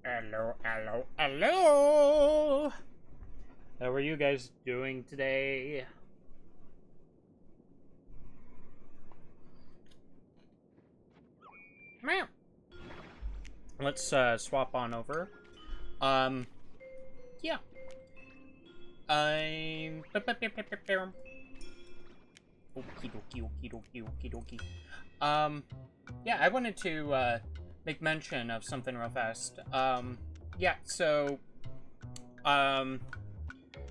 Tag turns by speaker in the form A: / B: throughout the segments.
A: Hello, hello, hello! How are you guys doing today? Meow. Let's swap on over. Yeah. I'm... Okie dokie, okie dokie, okie dokie. Yeah, I wanted to, make mention of something real fast. Yeah, so,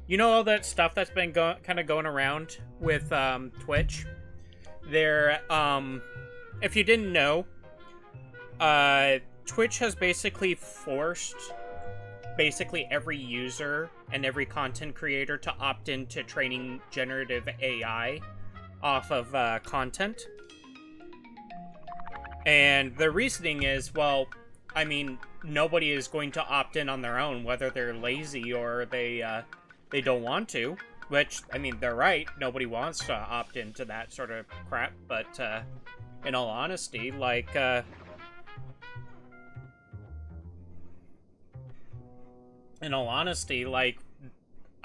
A: you know all that stuff that's been kind of going around with, Twitch? There, if you didn't know, Twitch has basically forced basically every user and every content creator to opt into training generative AI off of, content. And the reasoning is, well, I mean, nobody is going to opt in on their own, whether they're lazy or they don't want to. Which, I mean, they're right. Nobody wants to opt into that sort of crap. But, in all honesty, like, I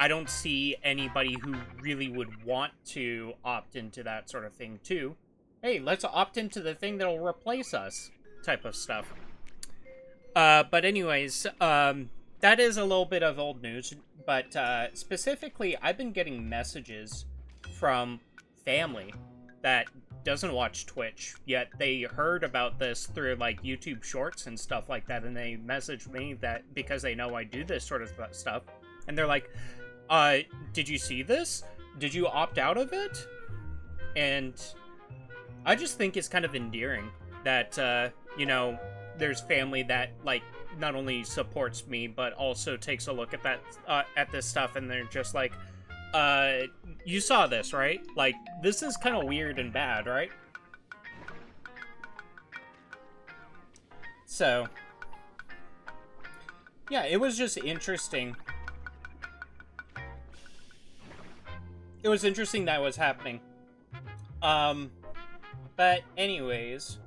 A: don't see anybody who really would want to opt into that sort of thing, too. Hey, let's opt into the thing that'll replace us, type of stuff. But anyways, that is a little bit of old news, but, specifically, I've been getting messages from family that doesn't watch Twitch, yet they heard about this through, like, YouTube Shorts and stuff like that, and they messaged me that, because they know I do this sort of stuff, and they're like, did you see this? Did you opt out of it? And I just think it's kind of endearing that, you know, there's family that, like, not only supports me, but also takes a look at that, at this stuff, and they're just like, you saw this, right? Like, this is kind of weird and bad, right? So, yeah, it was just interesting. It was interesting that was happening. But anyways,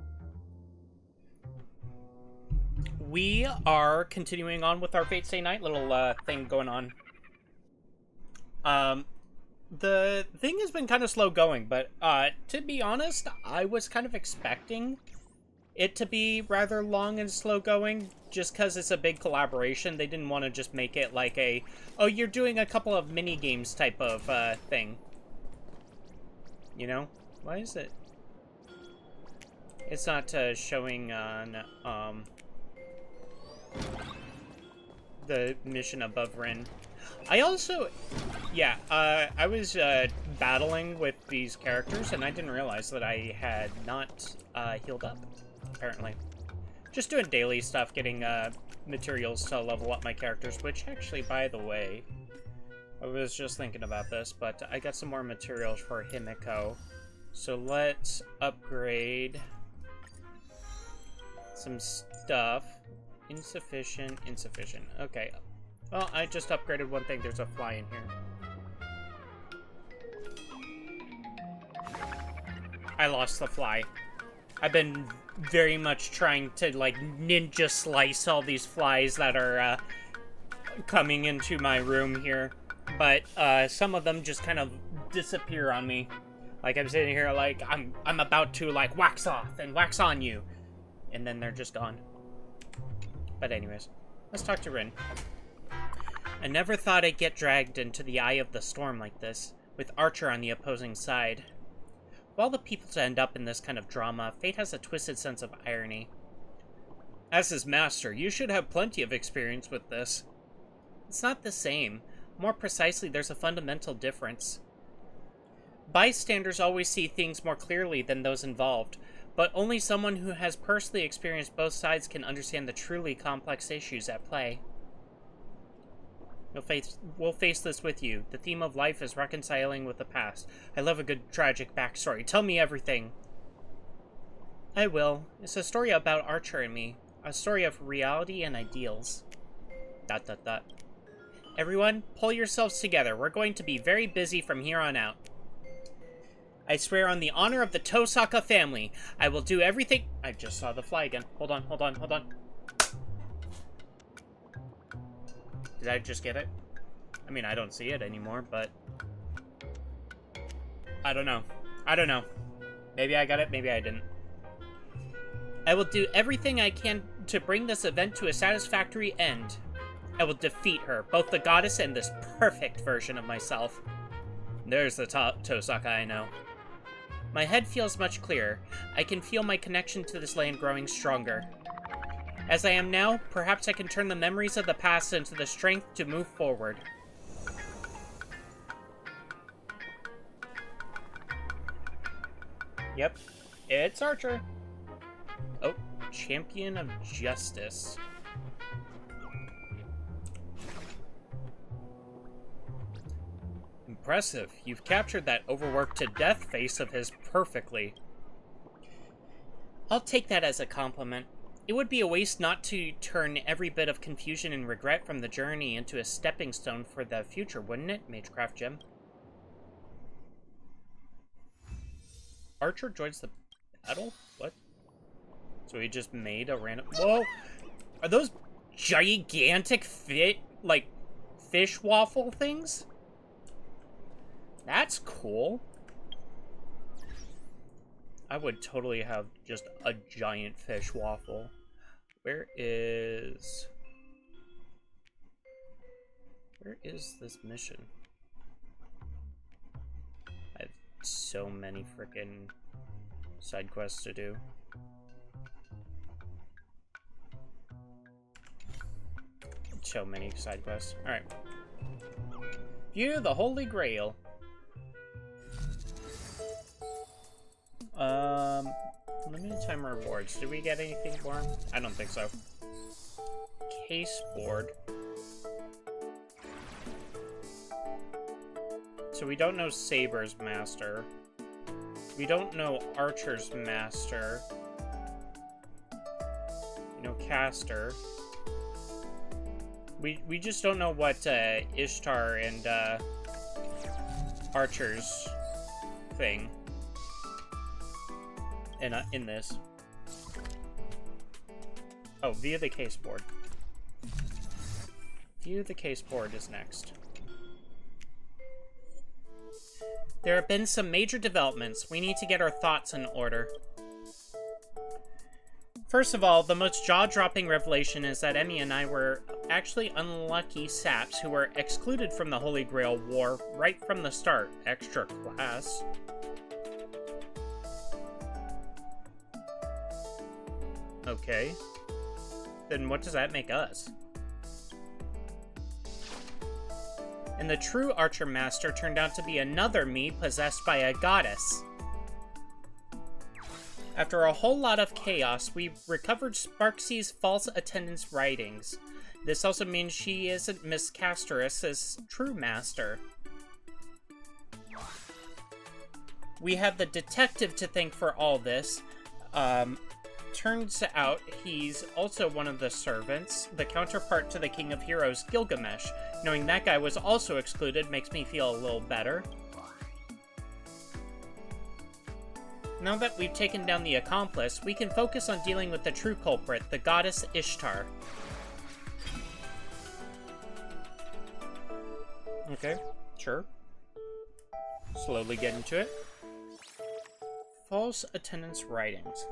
A: we are continuing on with our Fate Stay Night little thing going on. The thing has been kind of slow going, but to be honest, I was kind of expecting it to be rather long and slow going, just because it's a big collaboration. They didn't want to just make it like a, oh, you're doing a couple of mini games type of thing. You know? Why is it? It's not showing on the mission above Rin. I also, yeah, I was battling with these characters, and I didn't realize that I had not healed up, apparently. Just doing daily stuff, getting materials to level up my characters, which actually, by the way, I was just thinking about this, but I got some more materials for Himiko. So let's upgrade some stuff. Insufficient. Okay. Well, I just upgraded one thing. There's a fly in here. I lost the fly. I've been very much trying to, like, ninja slice all these flies that are coming into my room here. But some of them just kind of disappear on me. Like, I'm sitting here like, I'm about to, like, wax off and wax on you. And then they're just gone. But anyways, let's talk to Rin. I never thought I'd get dragged into the eye of the storm like this, with Archer on the opposing side. Of all the people to end up in this kind of drama, fate has a twisted sense of irony. As his master, you should have plenty of experience with this. It's not the same. More precisely, there's a fundamental difference. Bystanders always see things more clearly than those involved, but only someone who has personally experienced both sides can understand the truly complex issues at play. We'll face this with you. The theme of life is reconciling with the past. I love a good tragic backstory. Tell me everything. I will. It's a story about Archer and me. A story of reality and ideals. ... Everyone, pull yourselves together. We're going to be very busy from here on out. I swear on the honor of the Tosaka family, I will do everything... I just saw the fly again. Hold on. Did I just get it? I mean, I don't see it anymore, but... I don't know. I don't know. Maybe I got it, maybe I didn't. I will do everything I can to bring this event to a satisfactory end. I will defeat her, both the goddess and this perfect version of myself. There's the Tosaka I know. My head feels much clearer. I can feel my connection to this land growing stronger. As I am now, perhaps I can turn the memories of the past into the strength to move forward. Yep, it's Archer. Oh, Champion of Justice. Impressive. You've captured that overworked to death face of his perfectly. I'll take that as a compliment. It would be a waste not to turn every bit of confusion and regret from the journey into a stepping stone for the future, wouldn't it, Magecraft Gem? Archer joins the battle? What? So he just made a random... Whoa! Are those gigantic fish waffle things? That's cool. I would totally have just a giant fish waffle. Where is this mission? I have so many freaking side quests to do. So many side quests. Alright. View the Holy Grail. Limited time rewards. Did we get anything for him? I don't think so. Case board. So we don't know Saber's master. We don't know Archer's master. We know Caster. We just don't know what Ishtar and Archer's thing in this. Oh, view the case board. View the case board is next. There have been some major developments. We need to get our thoughts in order. First of all, the most jaw-dropping revelation is that Emmy and I were actually unlucky saps who were excluded from the Holy Grail War right from the start. Extra class. Okay. Then what does that make us? And the true Archer Master turned out to be another me possessed by a goddess. After a whole lot of chaos, we recovered Sparksy's false attendance writings. This also means she isn't Miss Casterus's true master. We have the detective to thank for all this. Turns out he's also one of the servants, the counterpart to the King of Heroes, Gilgamesh. Knowing that guy was also excluded makes me feel a little better. Now that we've taken down the accomplice, we can focus on dealing with the true culprit, the goddess Ishtar. Okay, sure. Slowly get into it. False attendance writings.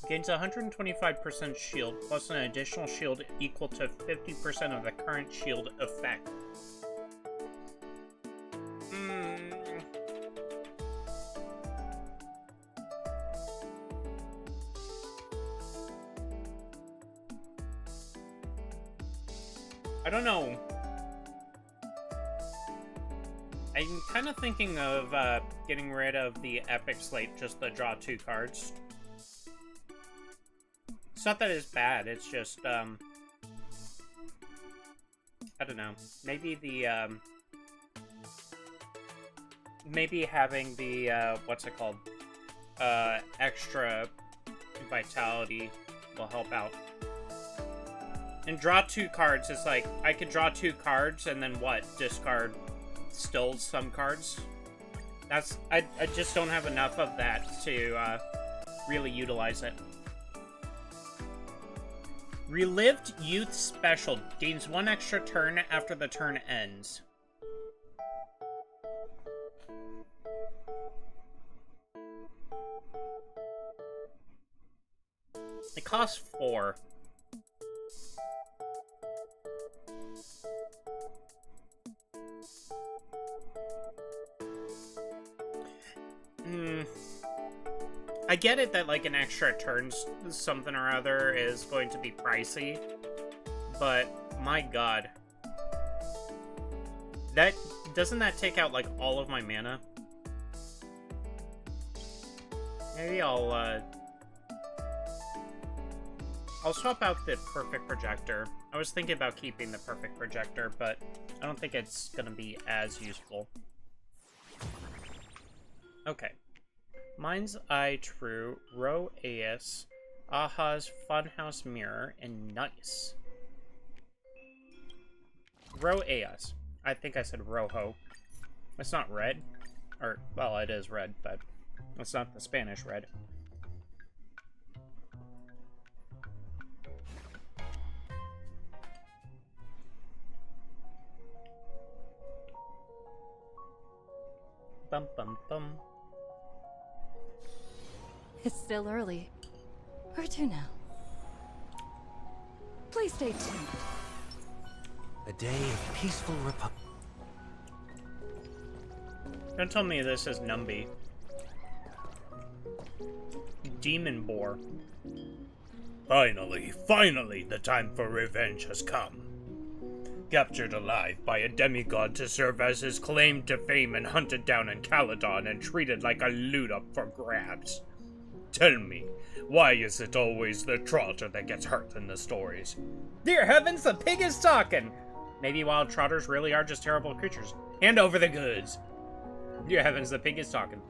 A: Gains 125% shield, plus an additional shield equal to 50% of the current shield effect. I don't know. I'm kind of thinking of getting rid of the epic slate, just the draw 2 cards. It's not that it's bad, it's just, I don't know. Maybe the, maybe having the, what's it called? Extra vitality will help out. And draw 2 cards is like, I could draw 2 cards and then what? Discard still some cards? I just don't have enough of that to really utilize it. Relived Youth Special gains 1 extra turn after the turn ends. It costs 4. I get it that, like, an extra turn something or other is going to be pricey, but my god. Doesn't that take out, like, all of my mana? Maybe I'll swap out the Perfect Projector. I was thinking about keeping the Perfect Projector, but I don't think it's gonna be as useful. Okay. Mind's Eye True, Ro Aes, Aha's Funhouse Mirror, and Nice. Ro Aes. I think I said Rojo. It's not red. Or, well, it is red, but it's not the Spanish red. Bum bum bum.
B: It's still early. Where to now? Please stay tuned.
C: A day of peaceful republic.
A: Don't tell me this is Numby. Demon Boar.
D: Finally, the time for revenge has come. Captured alive by a demigod to serve as his claim to fame and hunted down in Caledon and treated like a loot up for grabs. Tell me, why is it always the trotter that gets hurt in the stories?
A: Dear heavens, the pig is talking! Maybe wild trotters really are just terrible creatures. Hand over the goods! Dear heavens, the pig is talking.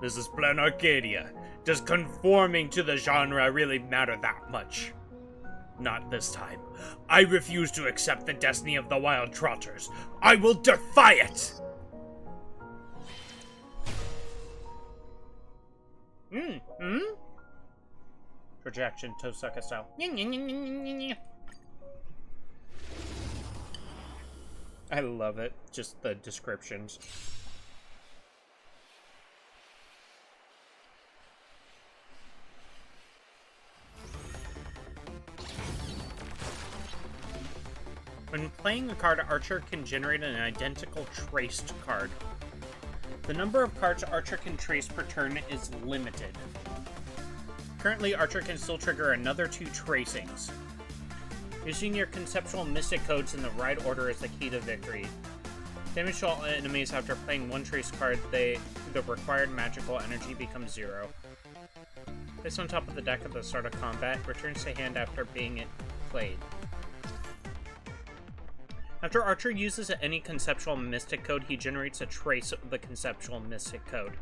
D: This is Plan Arcadia. Does conforming to the genre really matter that much? Not this time. I refuse to accept the destiny of the wild trotters. I will defy it!
A: Projection, Tosaka style. I love it. Just the descriptions. When playing a card, Archer can generate an identical traced card. The number of cards Archer can trace per turn is limited. Currently, Archer can still trigger another 2 tracings. Using your conceptual mystic codes in the right order is the key to victory. Damage to all enemies after playing 1 trace card, the required magical energy becomes 0. Placed on top of the deck at the start of combat, returns to hand after being played. After Archer uses any conceptual mystic code, he generates a trace of the conceptual mystic code.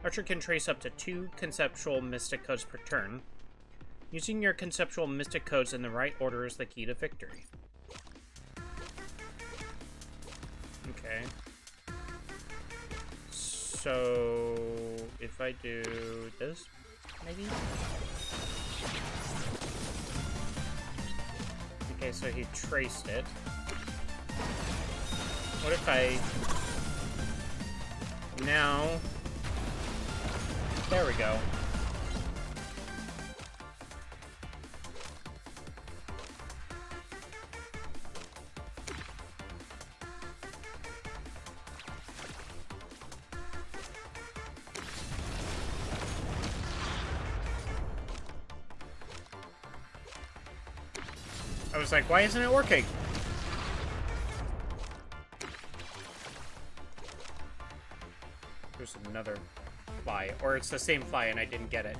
A: Archer can trace up to 2 conceptual mystic codes per turn. Using your conceptual mystic codes in the right order is the key to victory. Okay. So, if I do this, maybe? Okay, so he traced it. What if I... Now... There we go. I was like, why isn't it working? There's another fly. Or it's the same fly and I didn't get it.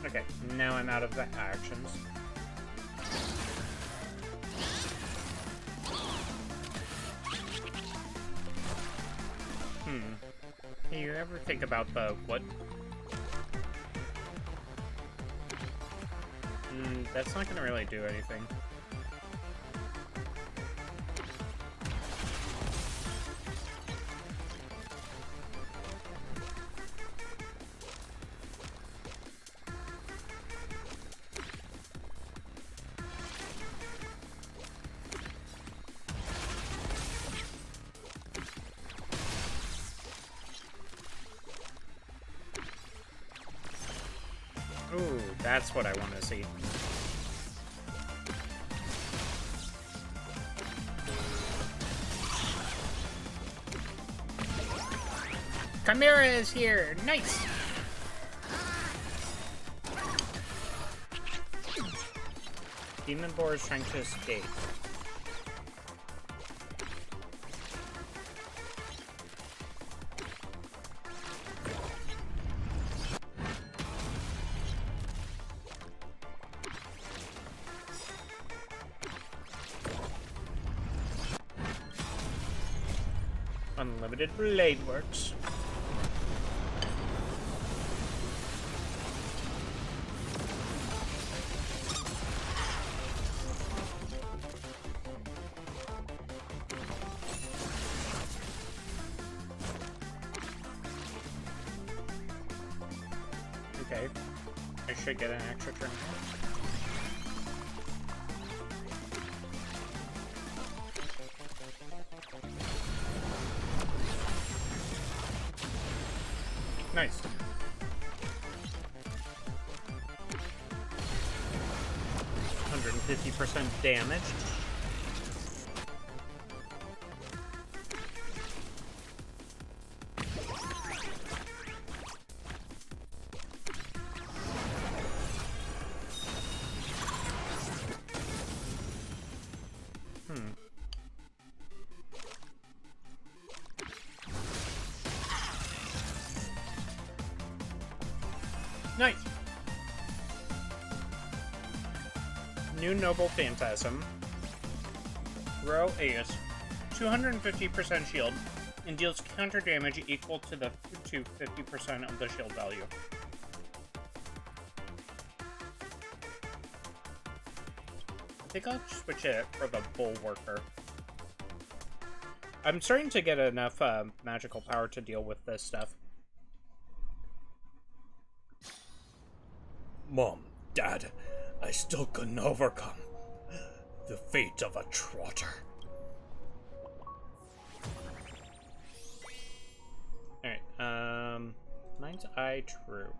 A: Okay, now I'm out of the actions. ever think about the what? That's not gonna really do anything. Ooh, that's what I want to see. Chimera is here! Nice! Demon Boar is trying to escape. Unlimited blade works. Okay. I should get an extra turn. Nice. %50 damage. Nice. New Noble Phantasm. Row Ace. 250% shield and deals counter damage equal to 50% of the shield value. I think I'll switch it for the Bulwarker. I'm starting to get enough magical power to deal with this stuff.
D: Mom, Dad, I still couldn't overcome the fate of a trotter.
A: Alright, Mind's Eye true.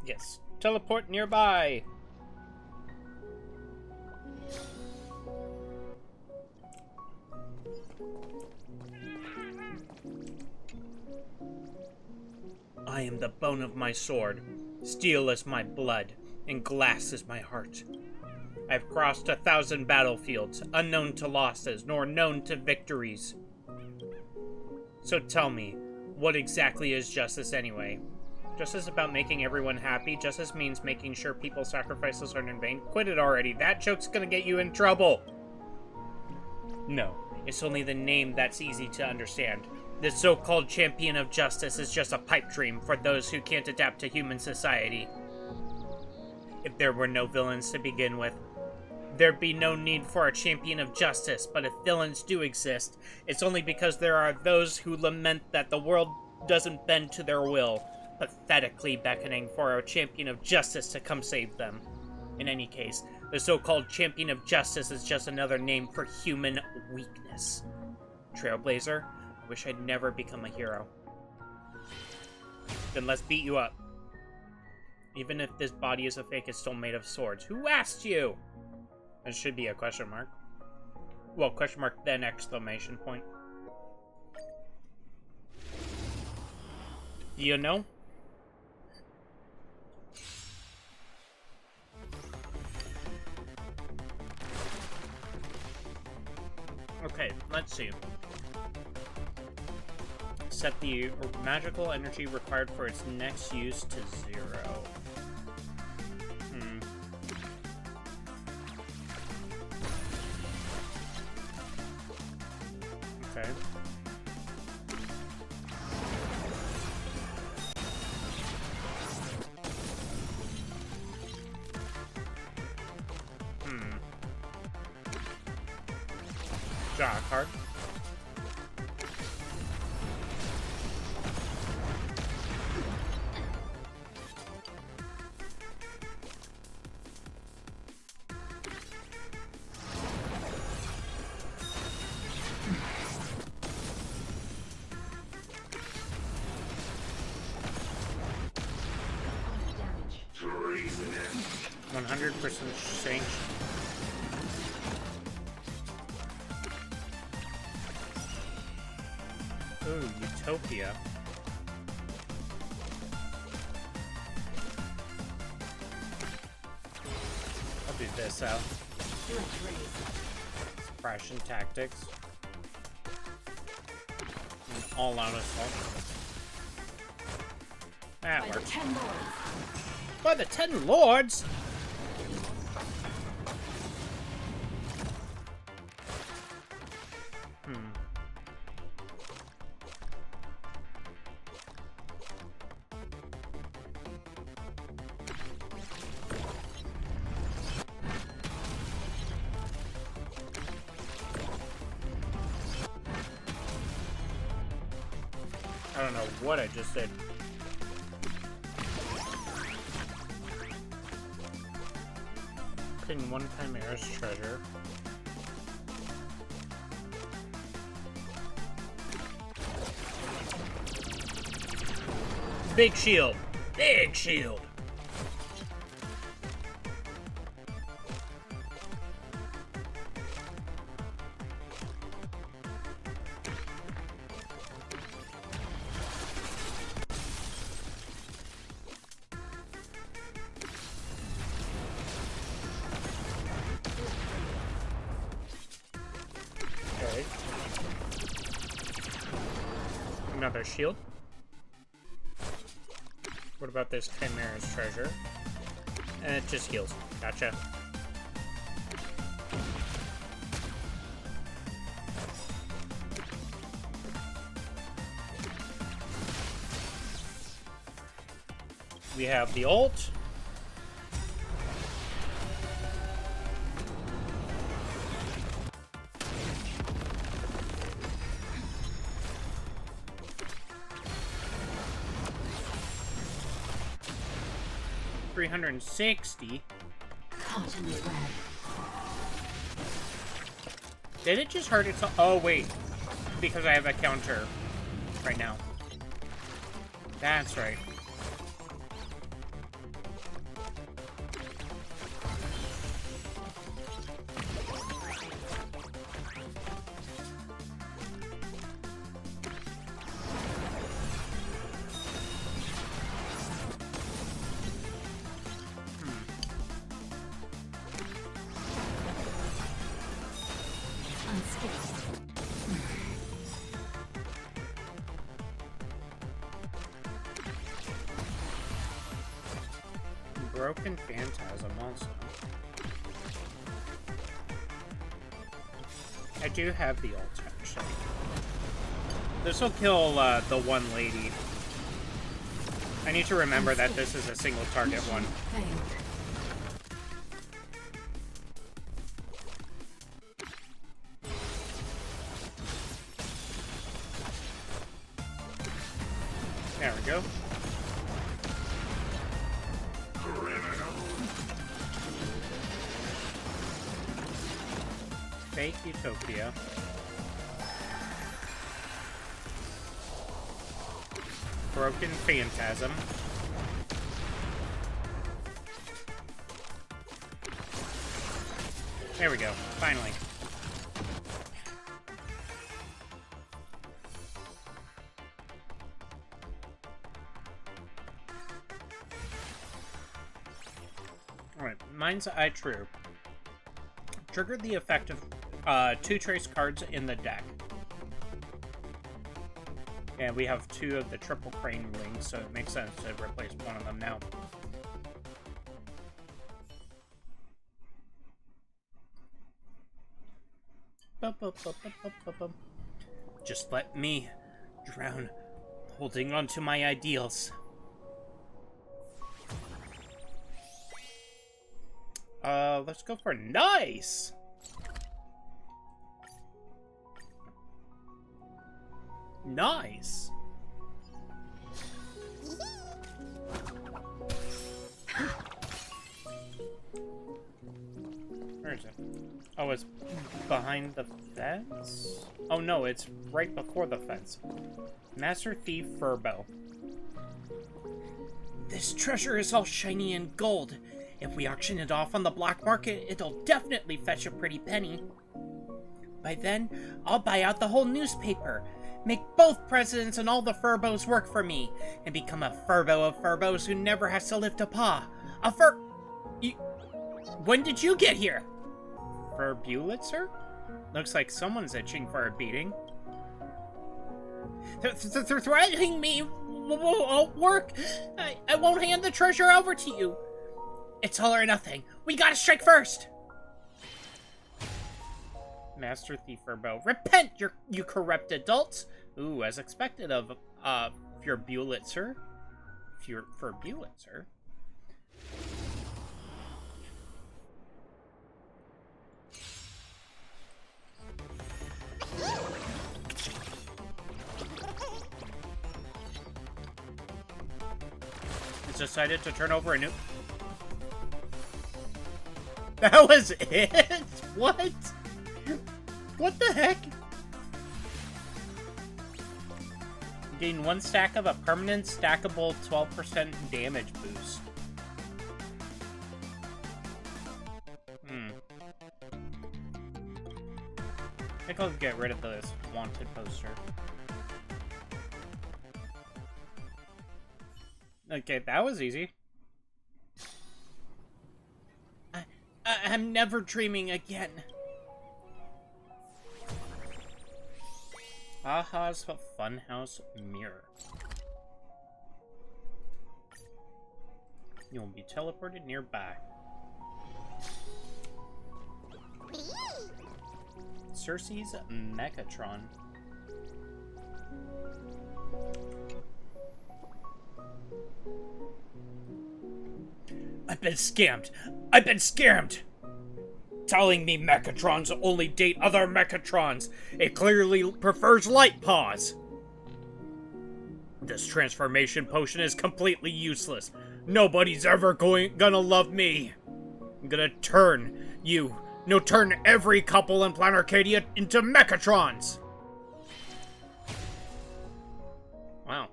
A: Yes. Teleport nearby! I am the bone of my sword, steel is my blood, and glass is my heart. I've crossed 1,000 battlefields, unknown to losses, nor known to victories. So tell me, what exactly is justice anyway? Justice about making everyone happy? Justice means making sure people's sacrifices aren't in vain? Quit it already, that joke's gonna get you in trouble! No, it's only the name that's easy to understand. The so-called champion of justice is just a pipe dream for those who can't adapt to human society. If there were no villains to begin with, there'd be no need for a champion of justice, but if villains do exist, it's only because there are those who lament that the world doesn't bend to their will, pathetically beckoning for a champion of justice to come save them. In any case, the so-called champion of justice is just another name for human weakness. Trailblazer, I wish I'd never become a hero. Then let's beat you up. Even if this body is a fake, it's still made of swords. Who asked you? It should be a question mark. Well, question mark, then exclamation point. You know? Okay, let's see. Set the magical energy required for its next use to 0. Okay. Draw a card.
C: Treasonous.
A: 100% sanction. Ooh, Utopia. I'll do this out. Suppression tactics. And all out assault. That works. By the 10 lords! I don't know what I just did. Pin one Chimera's treasure. Big shield! Big shield! Okay. Another shield. What about this Chimera's treasure? And it just heals. Gotcha. We have the ult. $360. Did it just hurt itself? Oh, wait. Because I have a counter right now. That's right. Broken Phantasm also. I do have the ult, actually. This will kill the one lady. I need to remember that this is a single target one. There we go. Fake Utopia. Broken Phantasm. There we go. Finally. Alright, Mind's Eye True. Trigger the effect of 2 trace cards in the deck. And we have 2 of the triple crane wings, so it makes sense to replace one of them now. Just let me drown, holding on to my ideals. Let's go for nice! Nice. Where is it? Oh, it's behind the fence? Oh no, it's right before the fence. Master Thief Furbo. This treasure is all shiny and gold. If we auction it off on the black market, it'll definitely fetch a pretty penny. By then, I'll buy out the whole newspaper, make both presidents and all the Furbos work for me, and become a Furbo of Furbos who never has to lift a paw. When did you get here? Furbulitzer? Looks like someone's itching for a beating. Threatening me won't work. I won't hand the treasure over to you. It's all or nothing. We gotta strike first. Master Thief Furbo. Repent, you corrupt adults. Ooh, as expected of Furbulitzer. Furbulitzer. It's decided to turn over a new... That was it? What? What the heck? Gain 1 stack of a permanent stackable 12% damage boost. I think I'll get rid of this wanted poster. Okay, that was easy. I'm never dreaming again. Aha's Funhouse Mirror. You'll be teleported nearby. Cersei's Megatron. I've been scammed! I've been scammed! Telling me Mechatrons only date other Mechatrons. It clearly prefers light paws. This transformation potion is completely useless. Nobody's ever gonna love me. I'm gonna turn every couple in Planet Arcadia into Mechatrons. Wow,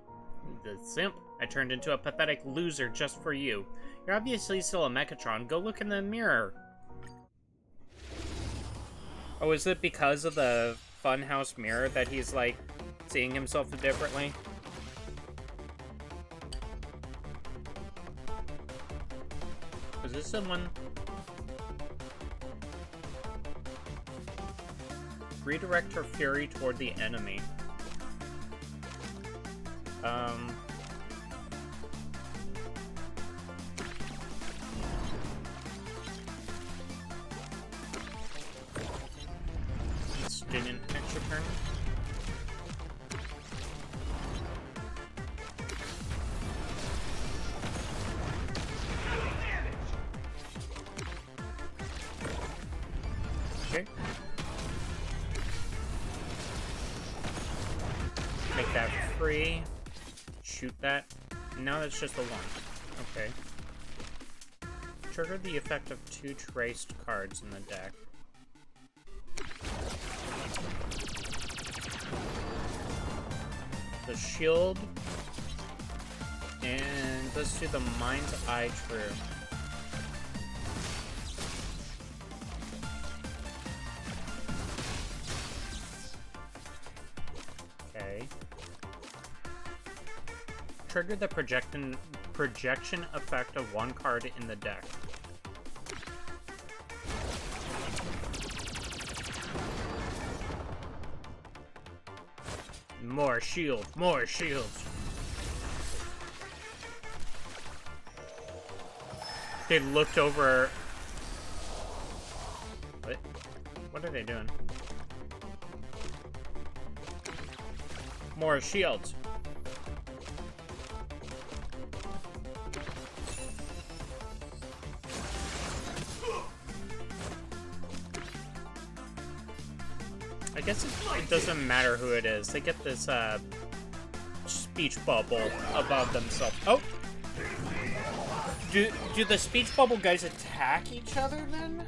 A: the simp. I turned into a pathetic loser just for you. You're obviously still a Mechatron. Go look in the mirror. Oh, is it because of the Funhouse mirror that he's, like, seeing himself differently? Is this someone? Redirect her fury toward the enemy. Didn't extra turn. Okay. Make that free. Shoot that. Now that's just a 1. Okay. Trigger the effect of 2 traced cards in the deck. The shield, and let's do the Mind's Eye True. Okay. Trigger the projection effect of 1 card in the deck. More shield, more shields. They looked over. What? What are they doing? More shields. I guess it doesn't matter who it is. They get this, speech bubble above themselves. Oh! Do the speech bubble guys attack each other, then?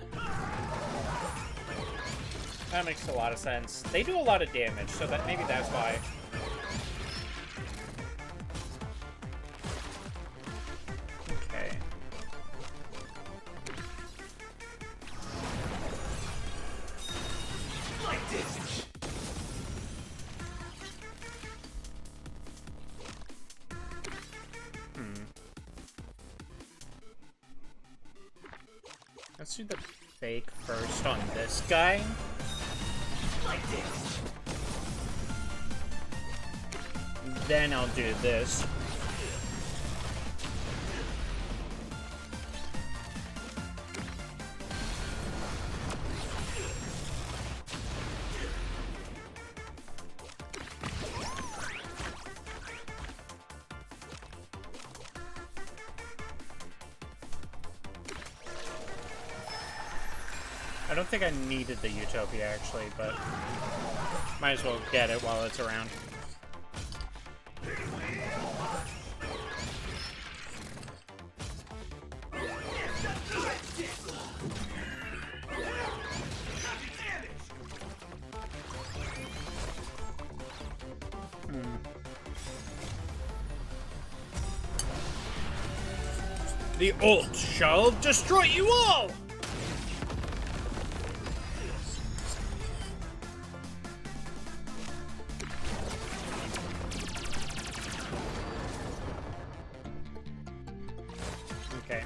A: That makes a lot of sense. They do a lot of damage, so that maybe that's why. Okay.
C: Like this.
A: Let's do the fake first on this guy.
C: Like this.
A: Then I'll do this. I don't think I needed the Utopia, actually, but might as well get it while it's around. The ult shall destroy you all! Okay.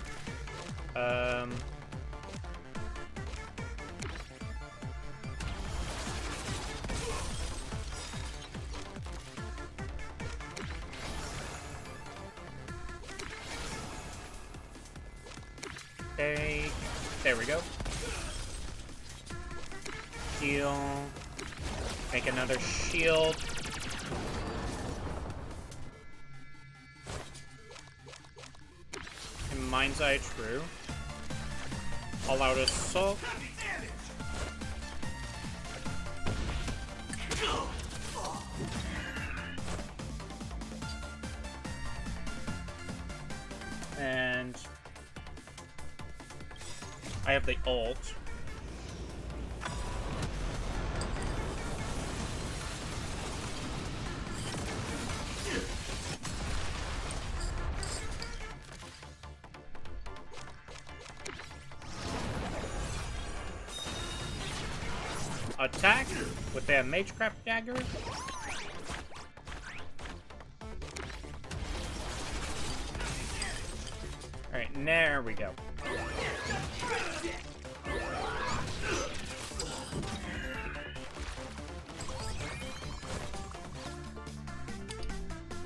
A: Okay. There we go. Heal. Make another shield. And Mind's Eye true. All out assault. And I have the ult. Attack with that Magecraft dagger. Alright, there we go.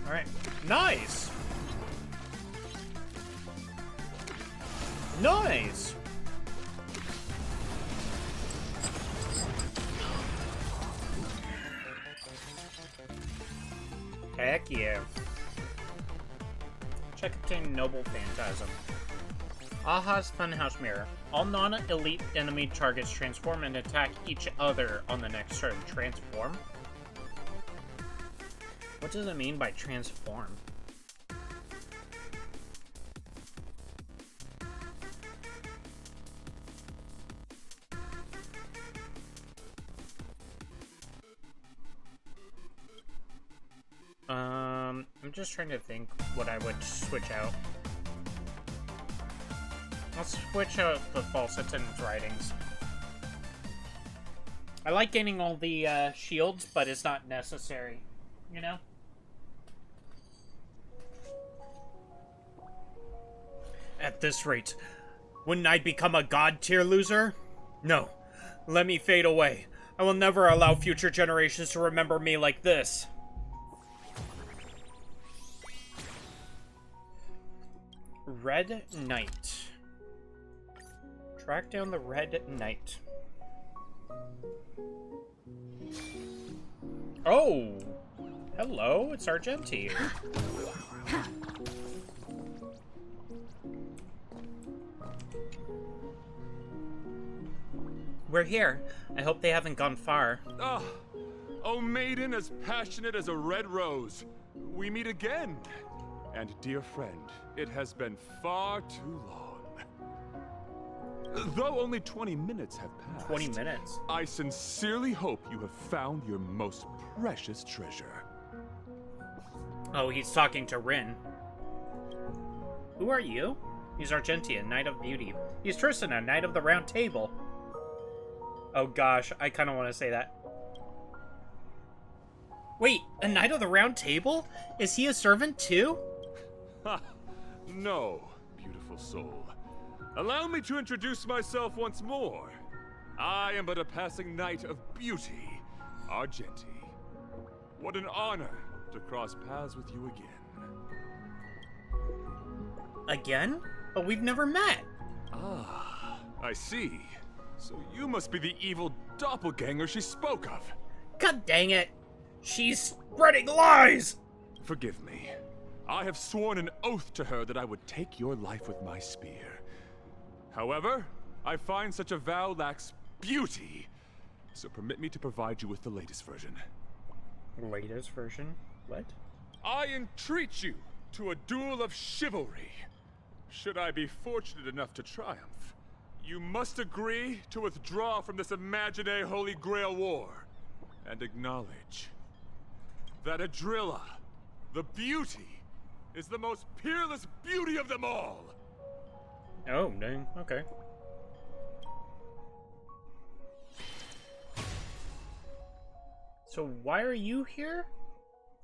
A: Alright, nice! Nice! Heck yeah. Check obtain Noble Phantasm. Aha's Funhouse Mirror. All non-elite enemy targets transform and attack each other on the next turn. Transform? What does it mean by transform? I'm just trying to think what I would switch out. Let's switch out the falsets and writings. I like getting all the shields, but it's not necessary, you know? At this rate, wouldn't I become a god-tier loser? No. Let me fade away. I will never allow future generations to remember me like this. Red Knight. Track down the Red Knight. Oh! Hello, it's Argenti. We're here. I hope they haven't gone far.
E: Ah, oh maiden as passionate as a red rose, we meet again. And dear friend, it has been far too long. Though only 20 minutes have passed.
A: 20 minutes.
E: I sincerely hope you have found your most precious treasure.
A: Oh, he's talking to Rin. Who are you? He's Argentia, Knight of Beauty. He's Tristan, a Knight of the Round Table. Oh gosh, I kind of want to say that. Wait, a Knight of the Round Table? Is he a servant too?
E: Ha! No, beautiful soul. Allow me to introduce myself once more. I am but a passing Knight of Beauty, Argentia. What an honor to cross paths with you again.
A: Again? But we've never met.
E: Ah, I see. So you must be the evil doppelganger she spoke of.
A: God dang it. She's spreading lies!
E: Forgive me. I have sworn an oath to her that I would take your life with my spear. However, I find such a vow lacks beauty. So permit me to provide you with the latest version.
A: Latest version? What?
E: I entreat you to a duel of chivalry. Should I be fortunate enough to triumph, you must agree to withdraw from this imaginary Holy Grail war and acknowledge that Adrilla, the beauty, is the most peerless beauty of them all.
A: Oh, dang. Okay. So why are you here?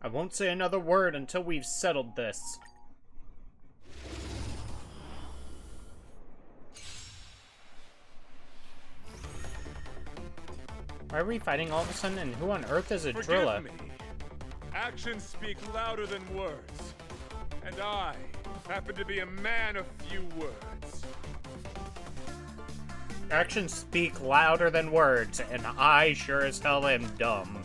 A: I won't say another word until we've settled this. Why are we fighting all of a sudden, and who on earth is Adrilla?
E: Forgive me. Actions speak louder than words. And I happen to be a man of few words.
A: Actions speak louder than words, and I sure as hell am dumb.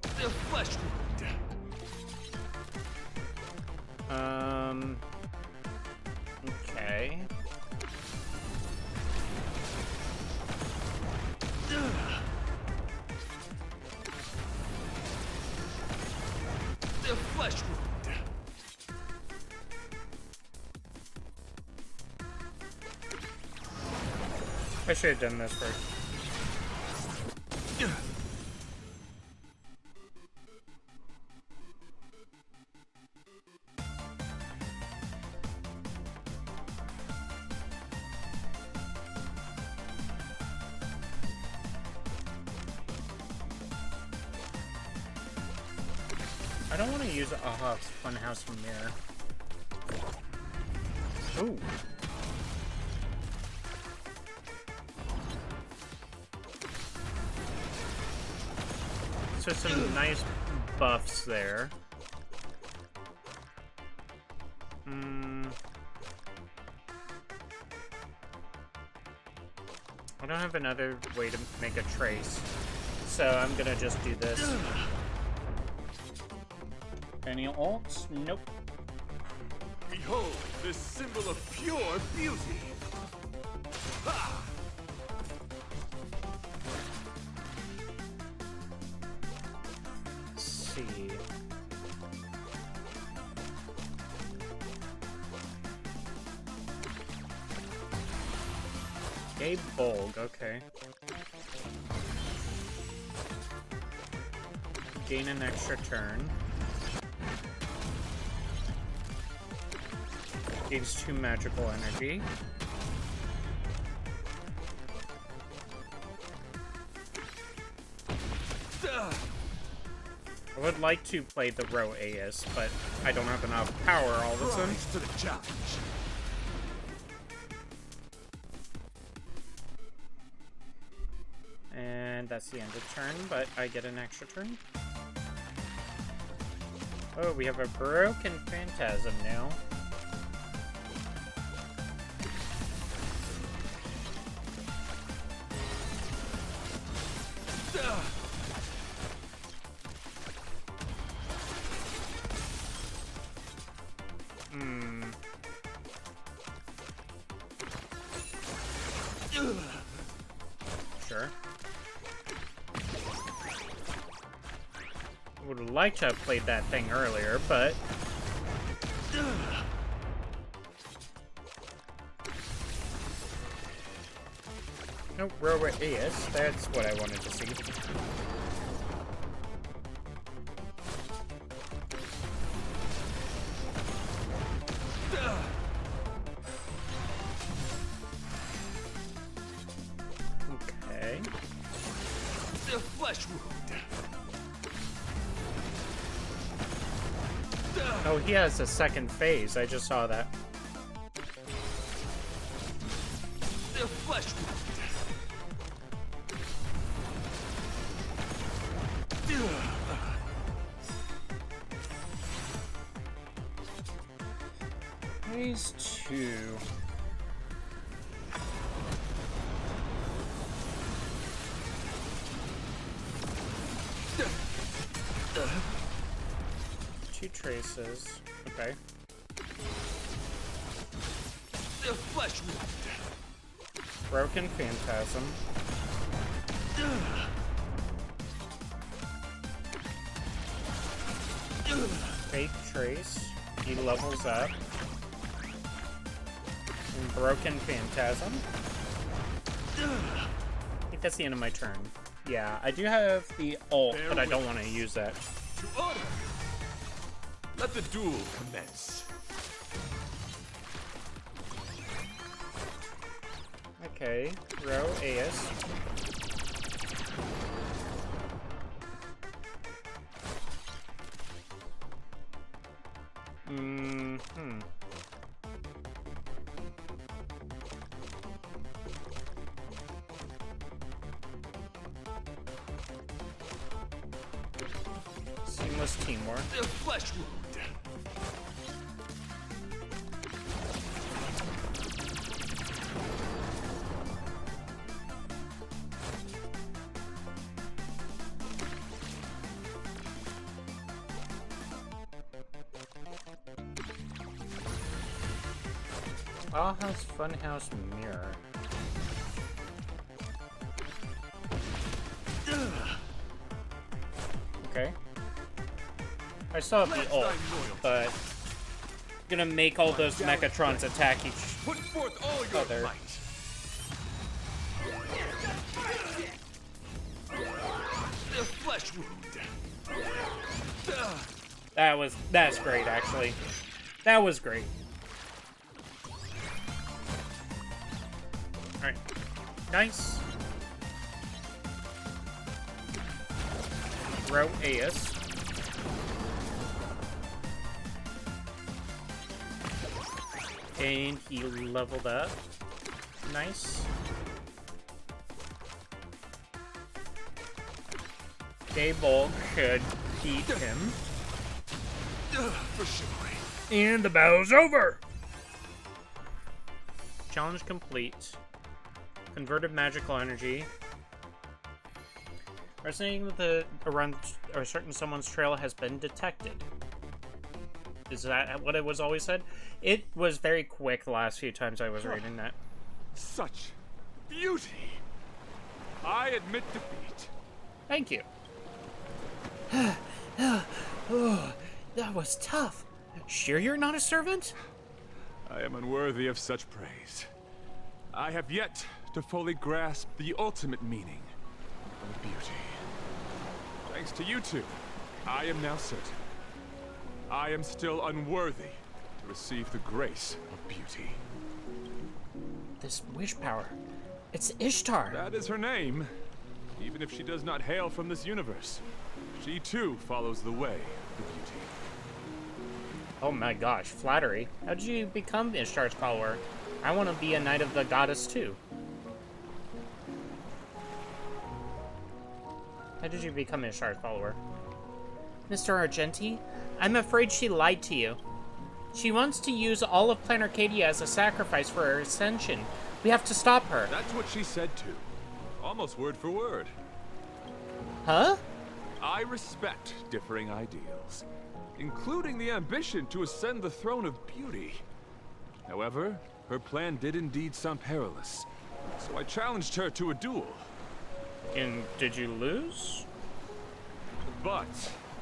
E: The flesh wound.
A: Okay.
E: The flesh wound.
A: I should have done this first. I don't want to use Funhouse Mirror. Ooh. So some nice buffs there. I don't have another way to make a trace, so I'm gonna just do this. Any ults? Nope.
E: Behold, this symbol of pure beauty. Ha!
A: Let's see. Gabe Bolg, okay. Gain an extra turn. Gains 2 magical energy. I would like to play the Row AS, but I don't have enough power all of a sudden.
E: Rise to the challenge.
A: And that's the end of turn, but I get an extra turn. Oh, we have a Broken Phantasm now. like to have played that thing earlier, but... Oh, Robert is. That's what I wanted to see. Okay.
C: The flesh wound.
A: Oh, he has a second phase. I just saw that.
C: The flesh wound.
A: Phase 2. Two traces. Okay.
C: The flesh wound.
A: Broken Phantasm. Fake Trace. He levels up. And Broken Phantasm. I think that's the end of my turn. Yeah, I do have the ult, but I don't want to use that.
E: To order! Let the duel commence.
A: Okay, row AS. Seamless teamwork.
C: The flesh wound.
A: Alha's Funhouse Mirror. Okay. I still have the ult, but gonna make all those Mechatrons attack each
E: Put forth all your
A: other.
E: might.
C: The flesh wound.
A: That's great, actually. That was great. Alright. Nice. Row AS. And he leveled up. Nice. Daybulk should beat him.
C: For chivalry.
A: And the battle's over! Challenge complete. Converted magical energy. Resonating with around or certain someone's trail has been detected. Is that what it was always said? It was very quick the last few times I was reading that.
E: Such beauty. I admit defeat.
A: Thank you. Oh, that was tough. Sure you're not a servant?
E: I am unworthy of such praise. I have yet to fully grasp the ultimate meaning of beauty. Thanks to you two, I am now certain. I am still unworthy to receive the grace of beauty.
A: This wish power. It's Ishtar.
E: That is her name, even if she does not hail from this universe. She too follows the way of beauty.
A: Oh my gosh, flattery. How did you become Ishtar's follower? I want to be a knight of the goddess too. How did you become Ishtar's follower? Mr. Argenti, I'm afraid she lied to you. She wants to use all of Planet Arcadia as a sacrifice for her ascension. We have to stop her.
E: That's what she said too. Almost word for word.
A: Huh?
E: I respect differing ideals, including the ambition to ascend the throne of beauty. However, her plan did indeed sound perilous, so I challenged her to a duel.
A: And did you lose?
E: But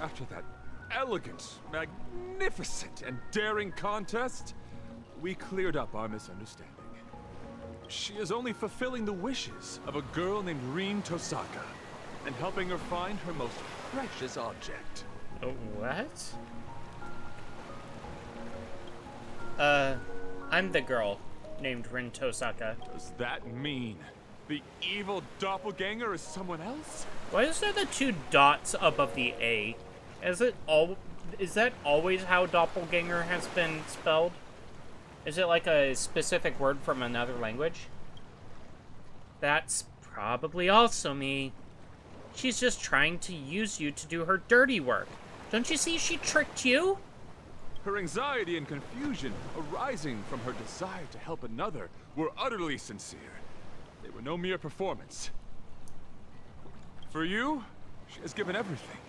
E: After that elegant, magnificent, and daring contest, we cleared up our misunderstanding. She is only fulfilling the wishes of a girl named Rin Tosaka, and helping her find her most precious object.
A: Oh, what? I'm the girl named Rin Tosaka.
E: Does that mean the evil doppelganger is someone else?
A: Why is there the 2 dots above the A? Is that always how doppelganger has been spelled? Is it like a specific word from another language? That's probably also me. She's just trying to use you to do her dirty work. Don't you see she tricked you?
E: Her anxiety and confusion arising from her desire to help another were utterly sincere. They were no mere performance. For you, she has given everything.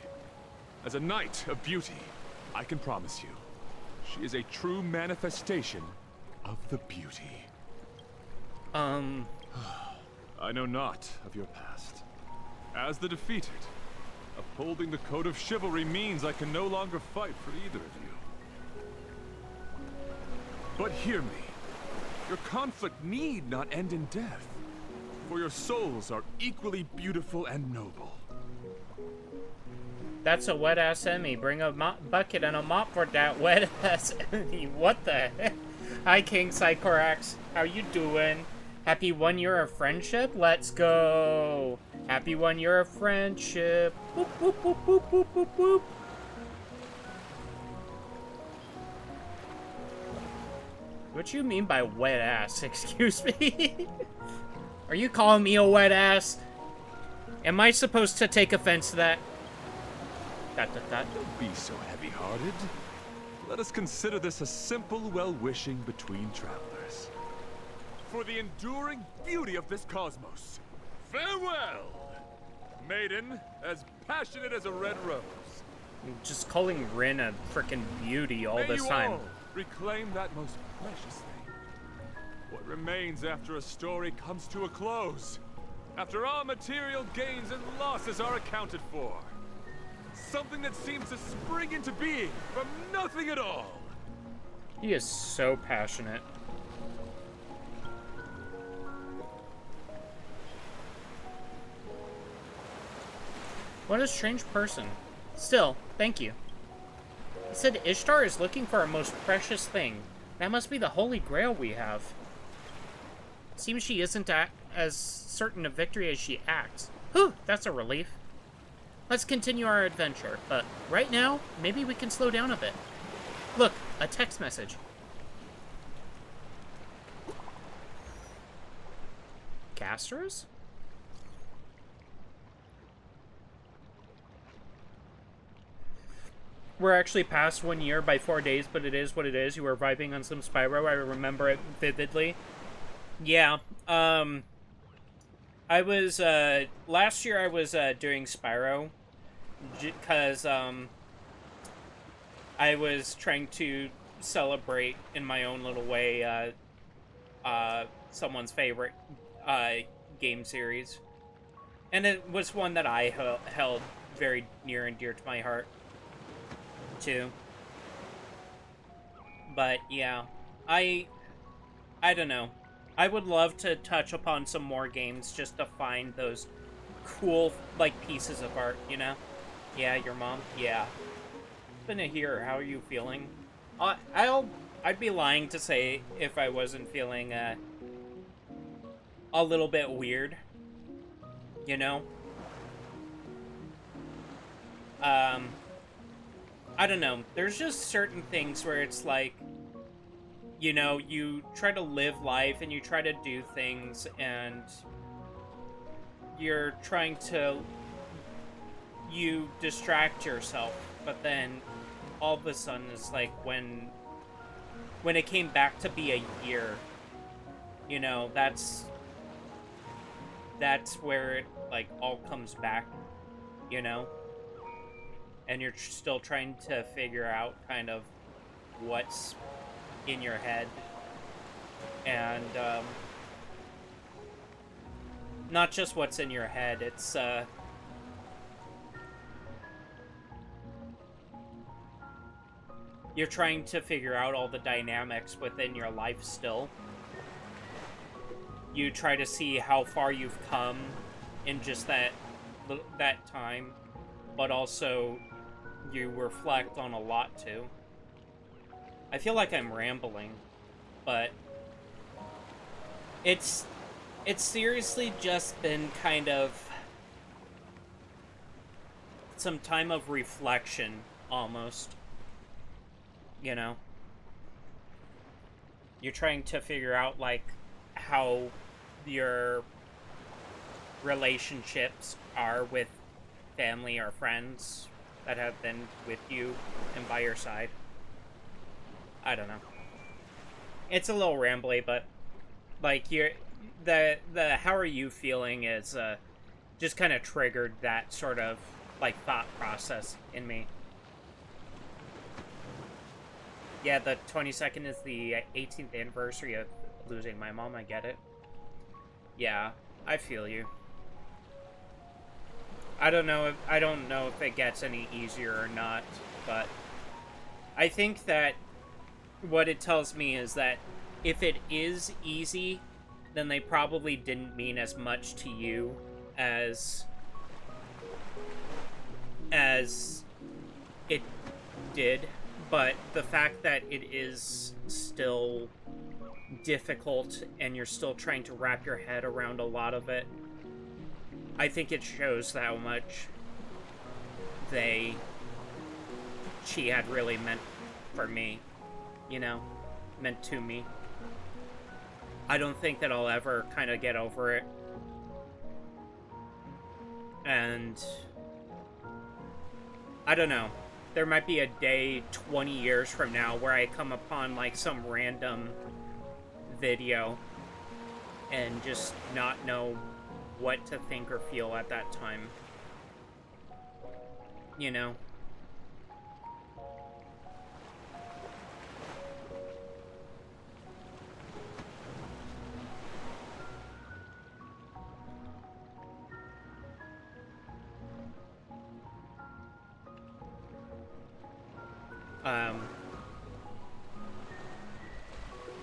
E: As a knight of beauty, I can promise you, she is a true manifestation of the beauty. I know not of your past. As the defeated, upholding the code of chivalry means I can no longer fight for either of you. But hear me. Your conflict need not end in death, for your souls are equally beautiful and noble.
A: That's a wet-ass Emmy. Bring a bucket and a mop for that wet-ass Emmy. What the heck? Hi, King Psychorax. How you doing? Happy 1 year of friendship? Let's go. Happy 1 year of friendship. Boop, boop, boop, boop, boop, boop, boop. What you mean by wet ass? Excuse me? Are you calling me a wet ass? Am I supposed to take offense to that?
E: Don't be so heavy-hearted. Let us consider this a simple well-wishing between travelers. For the enduring beauty of this cosmos, farewell! Maiden, as passionate as a red rose.
A: Just calling Rin a frickin' beauty all
E: May
A: this
E: you
A: time.
E: all reclaim that most precious thing. What remains after a story comes to a close. After all material gains and losses are accounted for. Something that seems to spring into being from nothing at all.
A: He is so passionate. What a strange person. Still, thank you. He said Ishtar is looking for our most precious thing. That must be the Holy Grail we have. Seems she isn't as certain of victory as she acts. Whew, that's a relief. Let's continue our adventure, but right now, maybe we can slow down a bit. Look, a text message. Casters? We're actually past 1 year by 4 days, but it is what it is. You were vibing on some Spyro. I remember it vividly. Yeah, I was, last year I was, doing Spyro, because, I was trying to celebrate in my own little way, someone's favorite, game series. And it was one that I held very near and dear to my heart, too. But, yeah, I don't know. I would love to touch upon some more games just to find those cool, like, pieces of art, you know? Yeah, your mom? Yeah. It's been a year. How are you feeling? I'd be lying to say if I wasn't feeling, a little bit weird. You know? I don't know. There's just certain things where it's like, you know, you try to live life and you try to do things and you're trying to, you distract yourself, but then all of a sudden it's like when it came back to be a year, you know, that's where it, like, all comes back, you know? And you're still trying to figure out kind of what's in your head. And, not just what's in your head, it's, You're trying to figure out all the dynamics within your life still. You try to see how far you've come in just that time, but also you reflect on a lot too. I feel like I'm rambling, but it's seriously just been kind of some time of reflection, almost. You know? You're trying to figure out, like, how your relationships are with family or friends that have been with you and by your side. I don't know. It's a little rambly, but, like, the how are you feeling is, just kind of triggered that sort of, like, thought process in me. Yeah, the 22nd is the 18th anniversary of losing my mom, I get it. Yeah, I feel you. I don't know if it gets any easier or not, but I think that what it tells me is that if it is easy, then they probably didn't mean as much to you as it did. But the fact that it is still difficult and you're still trying to wrap your head around a lot of it, I think it shows how much she had really meant for me, you know, meant to me. I don't think that I'll ever kind of get over it. And I don't know. There might be a day 20 years from now where I come upon, like, some random video and just not know what to think or feel at that time. You know?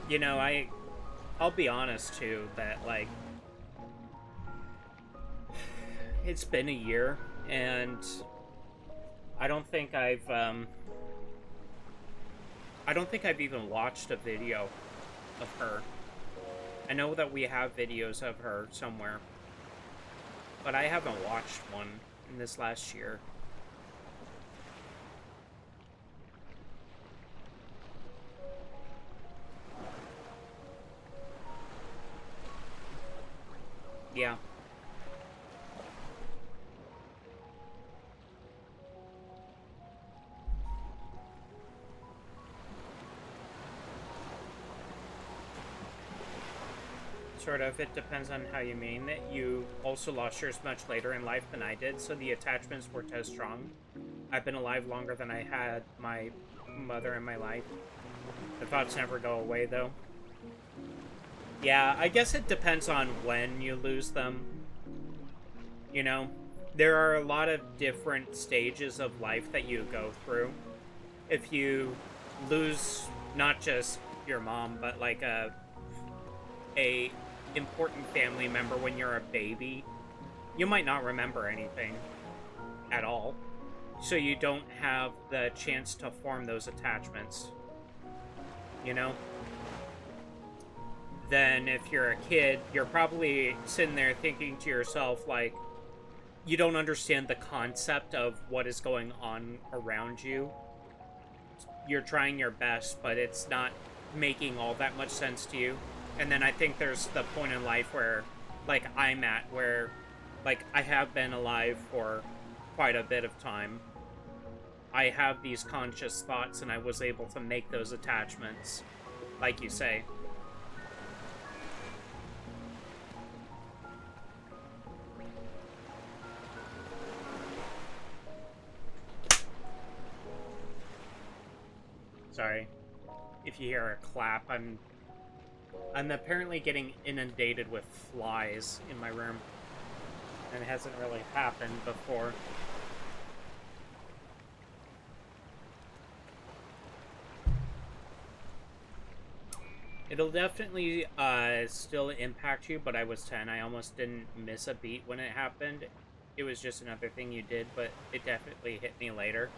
A: You know, I'll be honest too, that, like, it's been a year, and I don't think I've even watched a video of her. I know that we have videos of her somewhere, but I haven't watched one in this last year. Yeah. Sort of. It depends on how you mean it. You also lost yours much later in life than I did, so the attachments weren't as strong. I've been alive longer than I had my mother in my life. The thoughts never go away, though. Yeah, I guess it depends on when you lose them. You know, there are a lot of different stages of life that you go through. If you lose not just your mom, but like a important family member when you're a baby, you might not remember anything at all. So you don't have the chance to form those attachments. You know? Then if you're a kid, you're probably sitting there thinking to yourself, like, you don't understand the concept of what is going on around you. You're trying your best, but it's not making all that much sense to you. And then I think there's the point in life where, like, I'm at, where, like, I have been alive for quite a bit of time. I have these conscious thoughts, and I was able to make those attachments, like you say. Sorry. If you hear a clap, I'm apparently getting inundated with flies in my room. And it hasn't really happened before. It'll definitely still impact you, but I was 10. I almost didn't miss a beat when it happened. It was just another thing you did, but it definitely hit me later.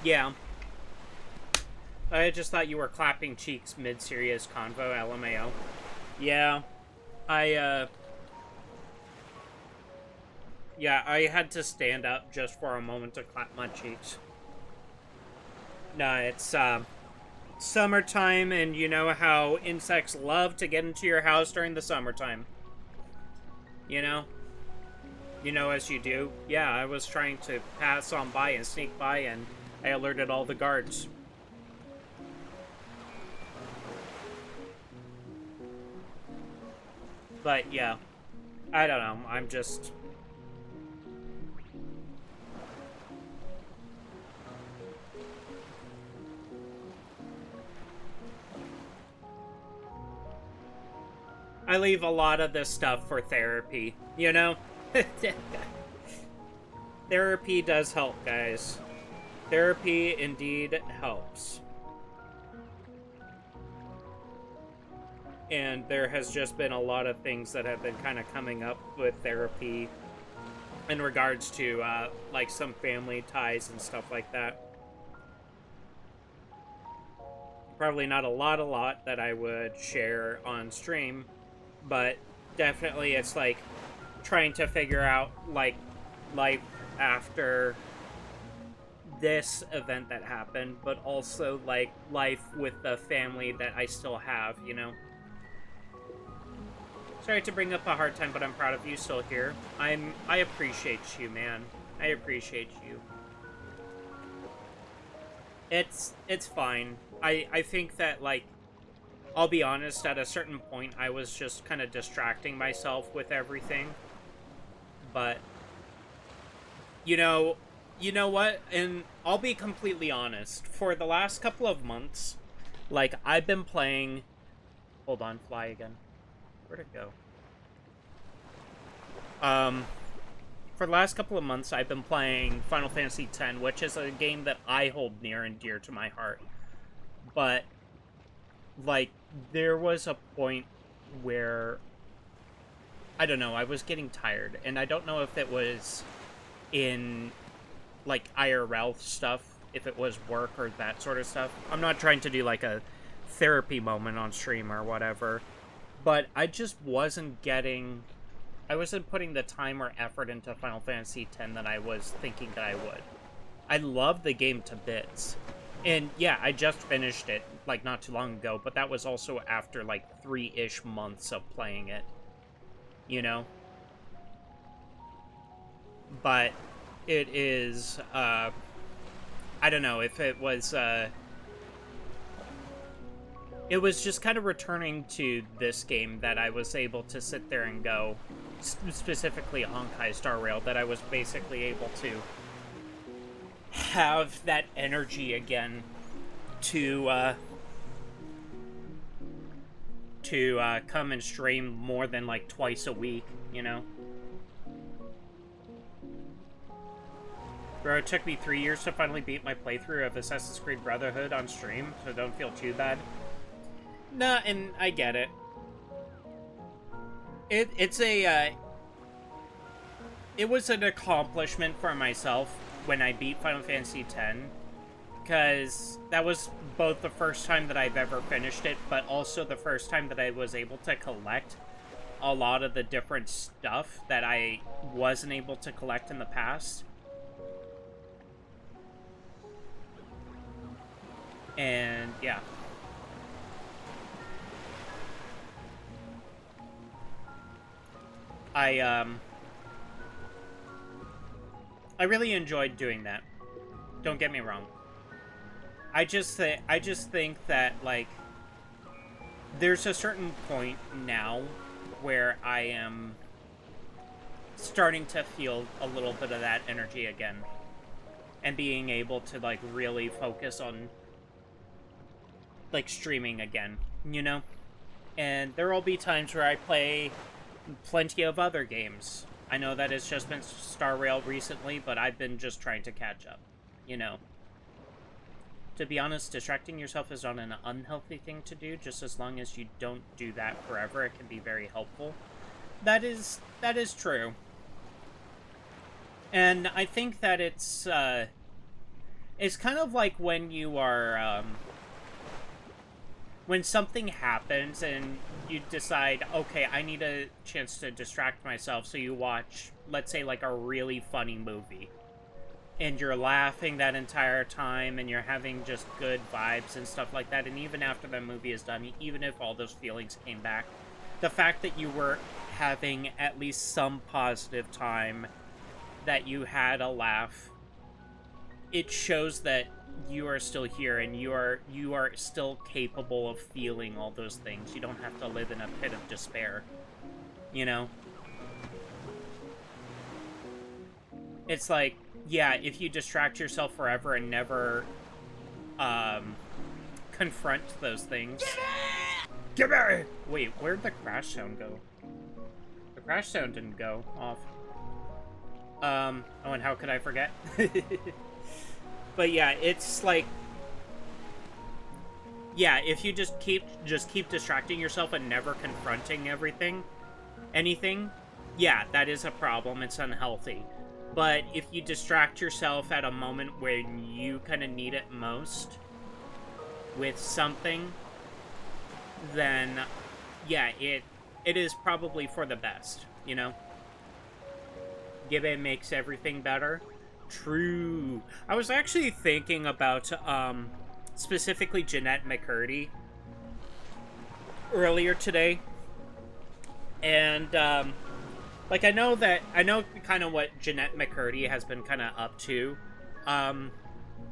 A: Yeah. I just thought you were clapping cheeks mid-serious convo, LMAO. Yeah. Yeah, I had to stand up just for a moment to clap my cheeks. No, it's, summertime, and you know how insects love to get into your house during the summertime. You know? You know as you do. Yeah, I was trying to pass on by and sneak by, and I alerted all the guards. But, yeah. I don't know, I'm just... I leave a lot of this stuff for therapy, you know? Therapy does help, guys. Therapy indeed helps. And there has just been a lot of things that have been kind of coming up with therapy in regards to, like, some family ties and stuff like that. Probably not a lot that I would share on stream, but definitely it's like trying to figure out like life after this event that happened, but also like life with the family that I still have, you know. Sorry to bring up a hard time, but I'm proud of you still here. I appreciate you, man. I appreciate you. It's fine. I think that, like, I'll be honest, at a certain point, I was just kind of distracting myself with everything. But, you know what? And I'll be completely honest. For the last couple of months, like, I've been playing... Hold on, fly again. Where'd it go? For the last couple of months, I've been playing Final Fantasy X, which is a game that I hold near and dear to my heart. But, like, there was a point where, I don't know, I was getting tired. And I don't know if it was in, like, IRL stuff, if it was work or that sort of stuff. I'm not trying to do, like, a therapy moment on stream or whatever. But I just wasn't getting... I wasn't putting the time or effort into Final Fantasy X that I was thinking that I would. I love the game to bits. And yeah, I just finished it, like, not too long ago, but that was also after, like, 3-ish months of playing it. You know? But it is, I don't know, if it was, it was just kind of returning to this game that I was able to sit there and go, specifically Honkai Star Rail, that I was basically able to have that energy again to come and stream more than like twice a week, you know? Bro, it took me 3 years to finally beat my playthrough of Assassin's Creed Brotherhood on stream, so don't feel too bad. Nah, and I get it. It's a, it was an accomplishment for myself when I beat Final Fantasy X, because that was both the first time that I've ever finished it, but also the first time that I was able to collect a lot of the different stuff that I wasn't able to collect in the past. And, yeah. I really enjoyed doing that. Don't get me wrong. I just think that, like, there's a certain point now where I am starting to feel a little bit of that energy again. And being able to, like, really focus on, like, streaming again, you know? And there will be times where I play plenty of other games. I know that it's just been Star Rail recently, but I've been just trying to catch up, you know? to be honest, distracting yourself is not an unhealthy thing to do. Just as long as you don't do that forever, it can be very helpful. That is true. And I think that it's kind of like when you are, when something happens and you decide, okay, I need a chance to distract myself, so you watch, let's say, like a really funny movie. And you're laughing that entire time, and you're having just good vibes and stuff like that. And even after the movie is done, even if all those feelings came back, the fact that you were having at least some positive time, that you had a laugh, it shows that you are still here, and you are still capable of feeling all those things. You don't have to live in a pit of despair, you know? It's like, yeah, if you distract yourself forever and never confront those things.
D: Gimme!
A: Wait, where'd the crash sound go? The crash sound didn't go off. Oh, and how could I forget? But yeah, it's like, yeah, if you just keep distracting yourself and never confronting anything, yeah, that is a problem. It's unhealthy. But if you distract yourself at a moment when you kind of need it most with something, then yeah, it is probably for the best, you know? Gibe makes everything better. True. I was actually thinking about specifically Jeanette McCurdy earlier today, and like I know kind of what Jeanette McCurdy has been kind of up to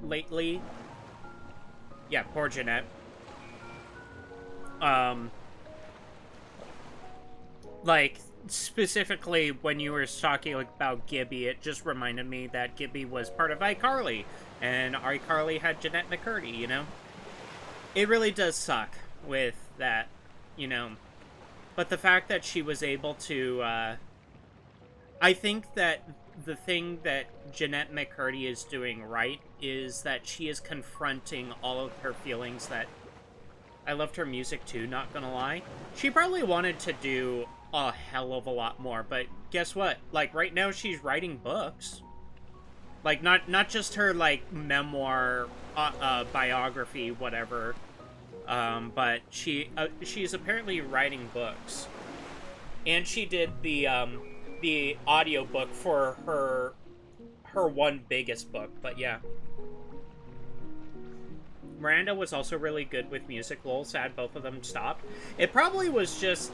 A: lately. Yeah, poor Jeanette. Like, specifically when you were talking about Gibby, it just reminded me that Gibby was part of iCarly, and iCarly had Jeanette McCurdy, you know? It really does suck with that, you know? But the fact that she was able to, I think that the thing that Jeanette McCurdy is doing right is that she is confronting all of her feelings. That I loved her music too, not gonna lie. She probably wanted to do a hell of a lot more, but guess what? Like, right now she's writing books. Like, not just her, like, memoir, biography, whatever, but she's apparently writing books. And she did the audiobook for her one biggest book, but yeah. Miranda was also really good with music. Lol, sad both of them stopped. It probably was just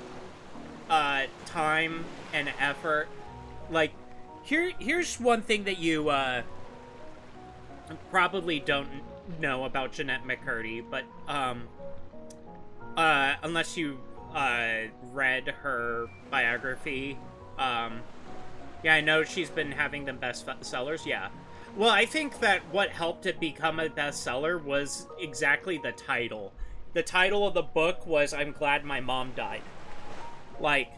A: time and effort. Like, here's one thing that you probably don't know about Jeanette McCurdy, but unless you read her biography, yeah, I know she's been having the best sellers. Yeah. Well, I think that what helped it become a bestseller was exactly the title. The title of the book was "I'm Glad My Mom Died." Like,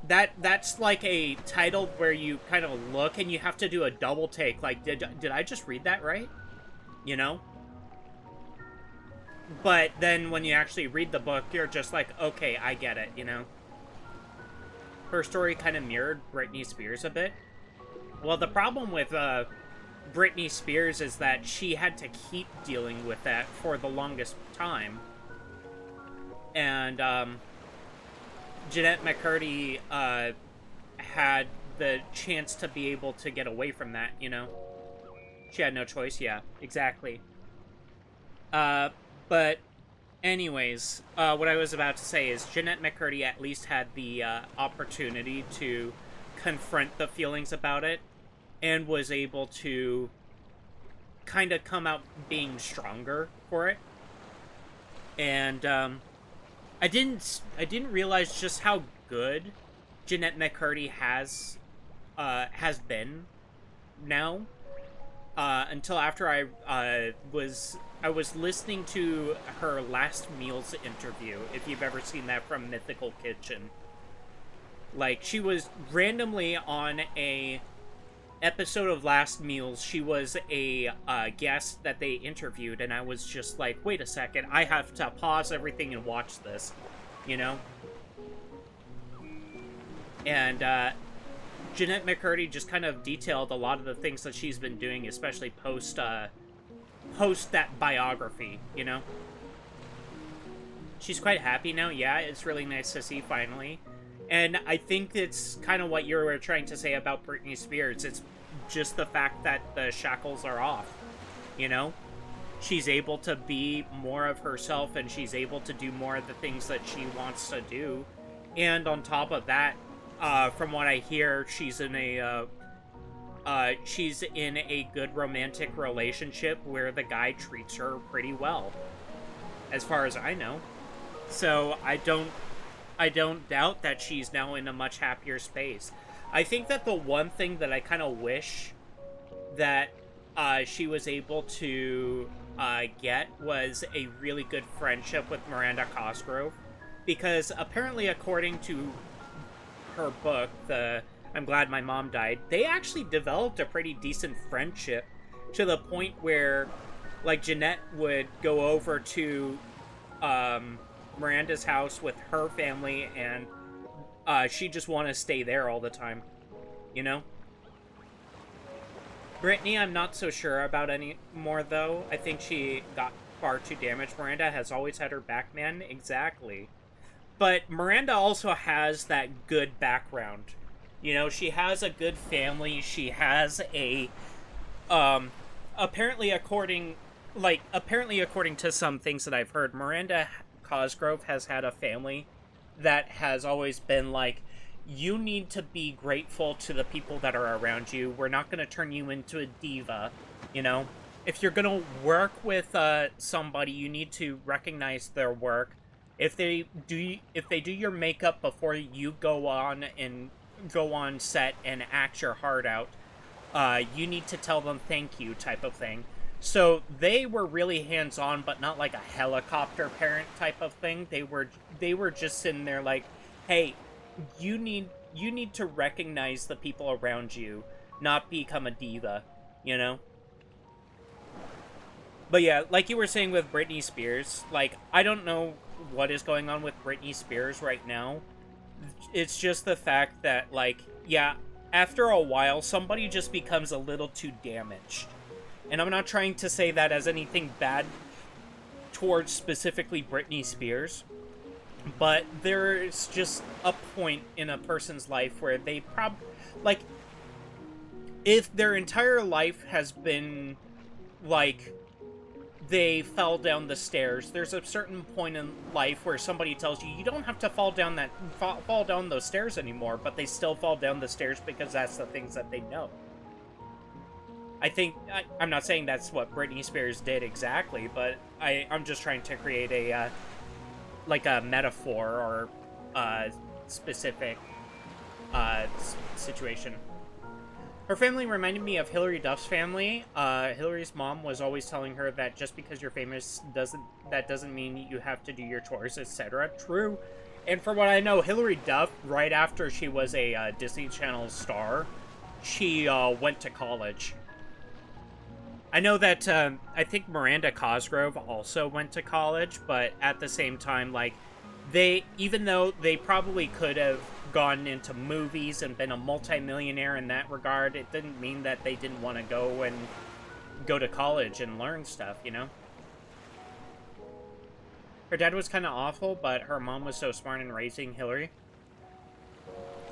A: that's like a title where you kind of look and you have to do a double take. Like, did I just read that right? You know? But then when you actually read the book, you're just like, okay, I get it, you know? Her story kind of mirrored Britney Spears a bit. Well, the problem with Britney Spears is that she had to keep dealing with that for the longest time. And Jeanette McCurdy had the chance to be able to get away from that, you know? She had no choice, yeah, exactly. But anyways, what I was about to say is Jeanette McCurdy at least had the opportunity to confront the feelings about it, and was able to kind of come out being stronger for it. And I didn't realize just how good Jeanette McCurdy has been now until after I was listening to her Last Meals interview, if you've ever seen that from Mythical Kitchen. Like, she was randomly on a episode of Last Meals, she was a guest that they interviewed, and I was just like, wait a second, I have to pause everything and watch this, you know? And Jeanette McCurdy just kind of detailed a lot of the things that she's been doing, especially post that biography, you know? She's quite happy now. Yeah, it's really nice to see finally. And I think it's kind of what you were trying to say about Britney Spears. It's just the fact that the shackles are off, you know? She's able to be more of herself, and she's able to do more of the things that she wants to do. And on top of that, from what I hear, she's in a good romantic relationship where the guy treats her pretty well, as far as I know. So I don't doubt that she's now in a much happier space. I think that the one thing that I kind of wish that she was able to get was a really good friendship with Miranda Cosgrove, because apparently, according to her book, I'm Glad My Mom Died, they actually developed a pretty decent friendship, to the point where, like, Jeanette would go over to Miranda's house with her family, and she just want to stay there all the time, you know? Brittany, I'm not so sure about anymore, though. I think she got far too damaged. Miranda has always had her back, man. Exactly. But Miranda also has that good background. You know, she has a good family. She has a, apparently according to some things that I've heard, Miranda Cosgrove has had a family that has always been like, you need to be grateful to the people that are around you. We're not going to turn you into a diva, you know? If you're going to work with somebody, you need to recognize their work. If they do your makeup before you go on set and act your heart out, you need to tell them thank you, type of thing. So they were really hands-on, but not like a helicopter parent type of thing. They were just sitting there like, hey, you need to recognize the people around you, not become a diva, you know? But yeah, like you were saying with Britney Spears, like, I don't know what is going on with Britney Spears right now. It's just the fact that, like, yeah, after a while, somebody just becomes a little too damaged. And I'm not trying to say that as anything bad towards specifically Britney Spears, but there's just a point in a person's life where they like, if their entire life has been, like, they fell down the stairs, there's a certain point in life where somebody tells you, you don't have to fall down those stairs anymore, but they still fall down the stairs because that's the things that they know. I think, I'm not saying that's what Britney Spears did exactly, but I'm just trying to create a, like a metaphor or a specific situation. Her family reminded me of Hilary Duff's family. Hilary's mom was always telling her that just because you're famous doesn't mean you have to do your chores, etc. True. And from what I know, Hilary Duff, right after she was a Disney Channel star, she went to college. I know that, I think Miranda Cosgrove also went to college, but at the same time, like, even though they probably could have gone into movies and been a multimillionaire in that regard, it didn't mean that they didn't want to go to college and learn stuff, you know? Her dad was kind of awful, but her mom was so smart in raising Hillary.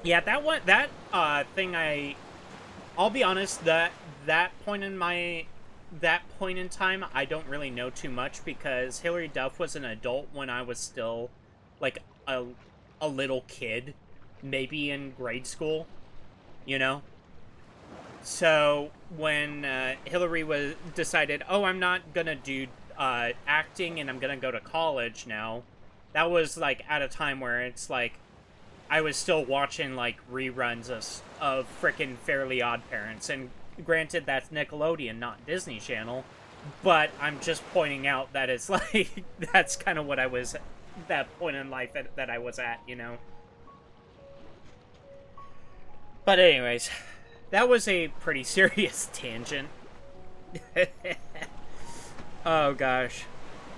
A: Yeah, that thing, I'll be honest, that point in time, I don't really know too much, because Hilary Duff was an adult when I was still, like, a little kid, maybe in grade school, you know? So, when Hillary decided, oh, I'm not gonna do acting and I'm gonna go to college now, that was, like, at a time where it's, like, I was still watching, like, reruns of frickin' Fairly Odd Parents, and granted, that's Nickelodeon, not Disney Channel, but I'm just pointing out that it's like, that's kind of what I was, that point in life that I was at, you know? But anyways, That was a pretty serious tangent. Oh gosh.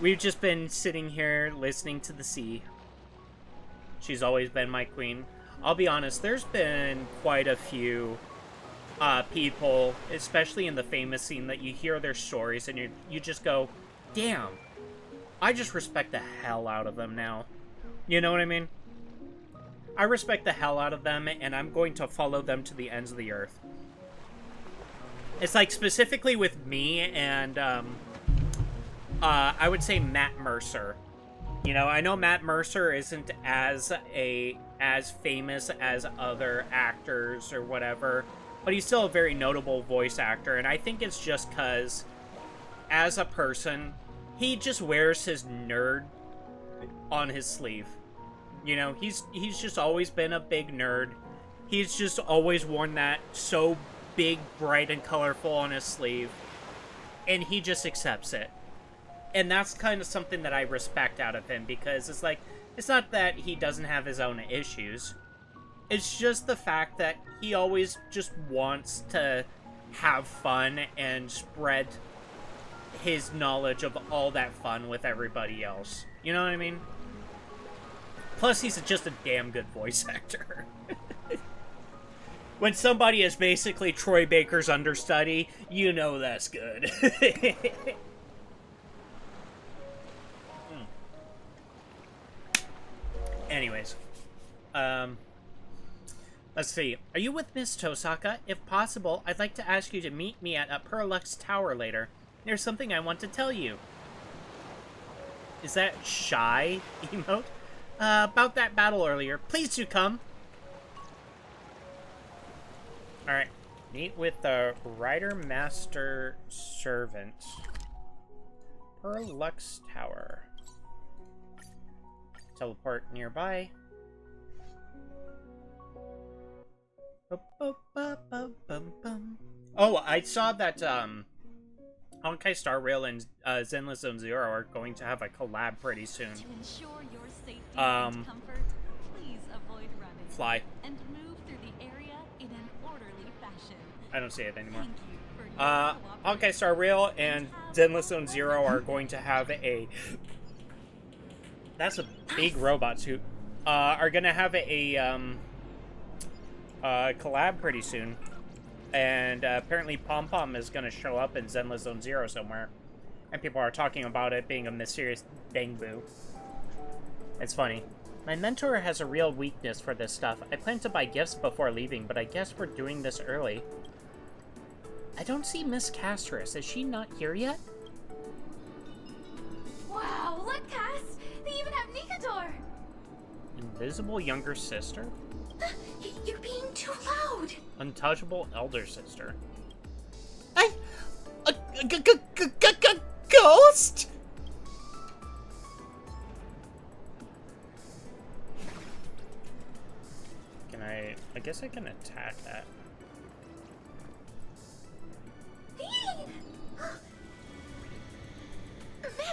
A: We've just been sitting here listening to the sea. She's always been my queen. I'll be honest, there's been quite a few people, especially in the famous scene, that you hear their stories and you just go, damn, I just respect the hell out of them now. You know what I mean? I respect the hell out of them, and I'm going to follow them to the ends of the earth. It's like, specifically with me and, I would say Matt Mercer. You know, I know Matt Mercer isn't as famous as other actors or whatever, but he's still a very notable voice actor, and I think it's just because, as a person, he just wears his nerd on his sleeve. You know, he's just always been a big nerd. He's just always worn that so big, bright, and colorful on his sleeve, and he just accepts it. And that's kind of something that I respect out of him, because it's like, it's not that he doesn't have his own issues. It's just the fact that he always just wants to have fun and spread his knowledge of all that fun with everybody else. You know what I mean? Plus, he's just a damn good voice actor. When somebody is basically Troy Baker's understudy, you know that's good. Anyways, let's see. Are you with Miss Tosaka? If possible, I'd like to ask you to meet me at Perlux Tower later. There's something I want to tell you. Is that shy emote? About that battle earlier. Please do come. Alright. Meet with the Rider Master Servant. Perlux Tower. Teleport nearby. Oh, I saw that Honkai Star Rail and Zenless Zone Zero are going to have a collab pretty soon.
B: To ensure your safety and comfort, please avoid running.
A: Fly.
B: And move through the area in an orderly fashion.
A: I don't see it anymore.
B: Thank you for your
A: Honkai Star Rail and Zenless Zone Zero are going to have a... That's a big robot suit. Are gonna have a collab pretty soon, and apparently Pom Pom is gonna show up in Zenless Zone Zero somewhere, and people are talking about it being a mysterious bangbu. It's funny. My mentor has a real weakness for this stuff. I plan to buy gifts before leaving, but I guess we're doing this early. I don't see Miss Castris. Is she not here yet?
B: Wow, look, Cass! They even have Nikador!
A: Invisible younger sister?
B: You're being too loud!
A: Untouchable elder sister.
C: Ghost?
A: Can I guess I can attack that.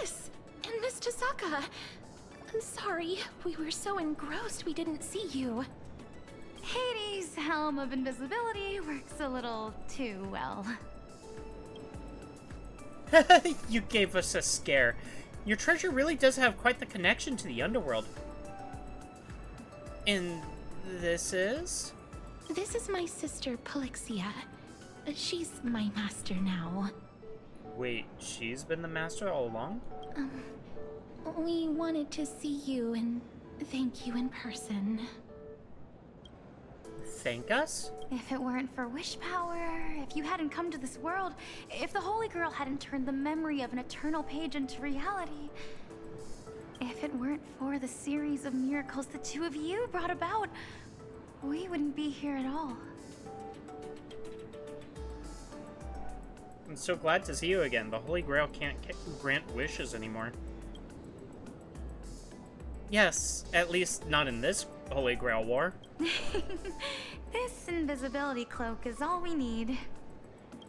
F: Miss! And Miss Tosaka! I'm sorry, we were so engrossed we didn't see you.
B: Hades' Helm of Invisibility works a little too well.
A: You gave us a scare. Your treasure really does have quite the connection to the underworld. And this is?
F: This is my sister, Polixia. She's my master now.
A: Wait, she's been the master all along?
F: We wanted to see you and thank you in person.
A: Thank us?
B: If it weren't for wish power, if you hadn't come to this world, if the Holy Girl hadn't turned the memory of an eternal page into reality, if it weren't for the series of miracles the two of you brought about, we wouldn't be here at all.
A: I'm so glad to see you again. The Holy Grail can't grant wishes anymore. Yes, at least not in this Holy Grail war.
B: This invisibility cloak is all we need.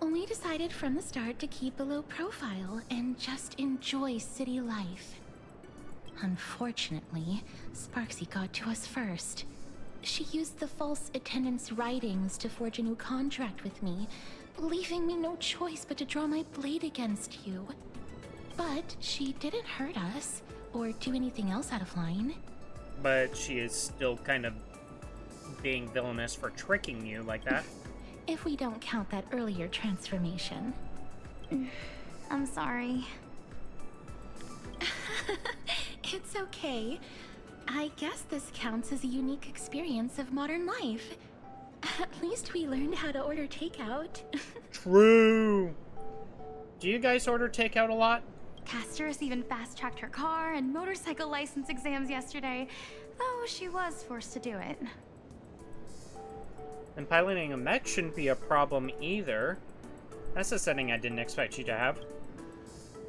F: We decided from the start to keep a low profile and just enjoy city life. Unfortunately, Sparksy got to us first. She used the false attendant's writings to forge a new contract with me, leaving me no choice but to draw my blade against you. But she didn't hurt us, or do anything else out of line.
A: But she is still kind of being villainous for tricking you like that.
F: If we don't count that earlier transformation.
B: I'm sorry.
F: It's okay. I guess this counts as a unique experience of modern life. At least we learned how to order takeout.
A: True. Do you guys order takeout a lot?
B: Castorus even fast-tracked her car and motorcycle license exams yesterday, though she was forced to do it.
A: And piloting a mech shouldn't be a problem either. That's a setting I didn't expect you to have.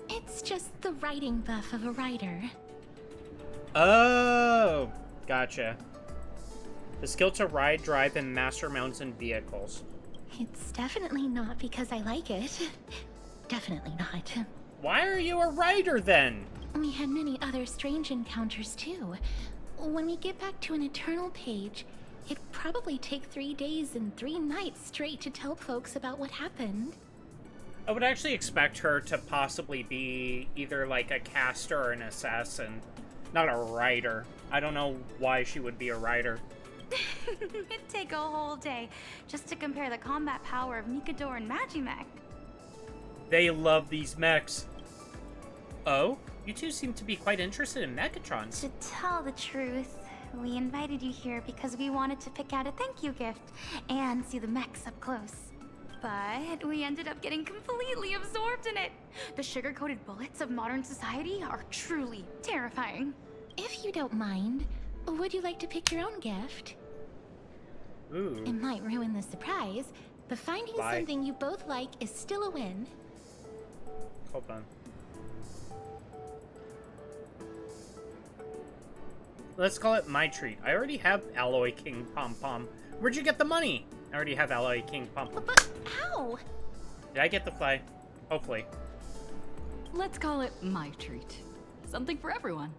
F: It's just the riding buff of a rider.
A: Oh, gotcha. The skill to ride, drive, and master mountain vehicles.
F: It's definitely not because I like it. Definitely not.
A: Why are you a rider then?
F: We had many other strange encounters too. When we get back to an eternal page, it'd probably take 3 days and 3 nights straight to tell folks about what happened.
A: I would actually expect her to possibly be either like a caster or an assassin, not a rider. I don't know why she would be a rider.
B: It'd take a whole day just to compare the combat power of Nikador and Magimech.
A: They love these mechs. Oh, you two seem to be quite interested in Mechatrons.
B: To tell the truth, we invited you here because we wanted to pick out a thank you gift and see the mechs up close. But we ended up getting completely absorbed in it. The sugar-coated bullets of modern society are truly terrifying.
F: If you don't mind, would you like to pick your own gift?
A: Ooh.
F: It might ruin the surprise, but finding
A: Bye.
F: something you both like is still a win.
A: Hold on. Let's call it my treat. I already have Alloy King Pom Pom. Where'd you get the money? I already have Alloy King Pom Pom.
F: But how?
A: Did I get the fly? Hopefully.
G: Let's call it my treat. Something for everyone.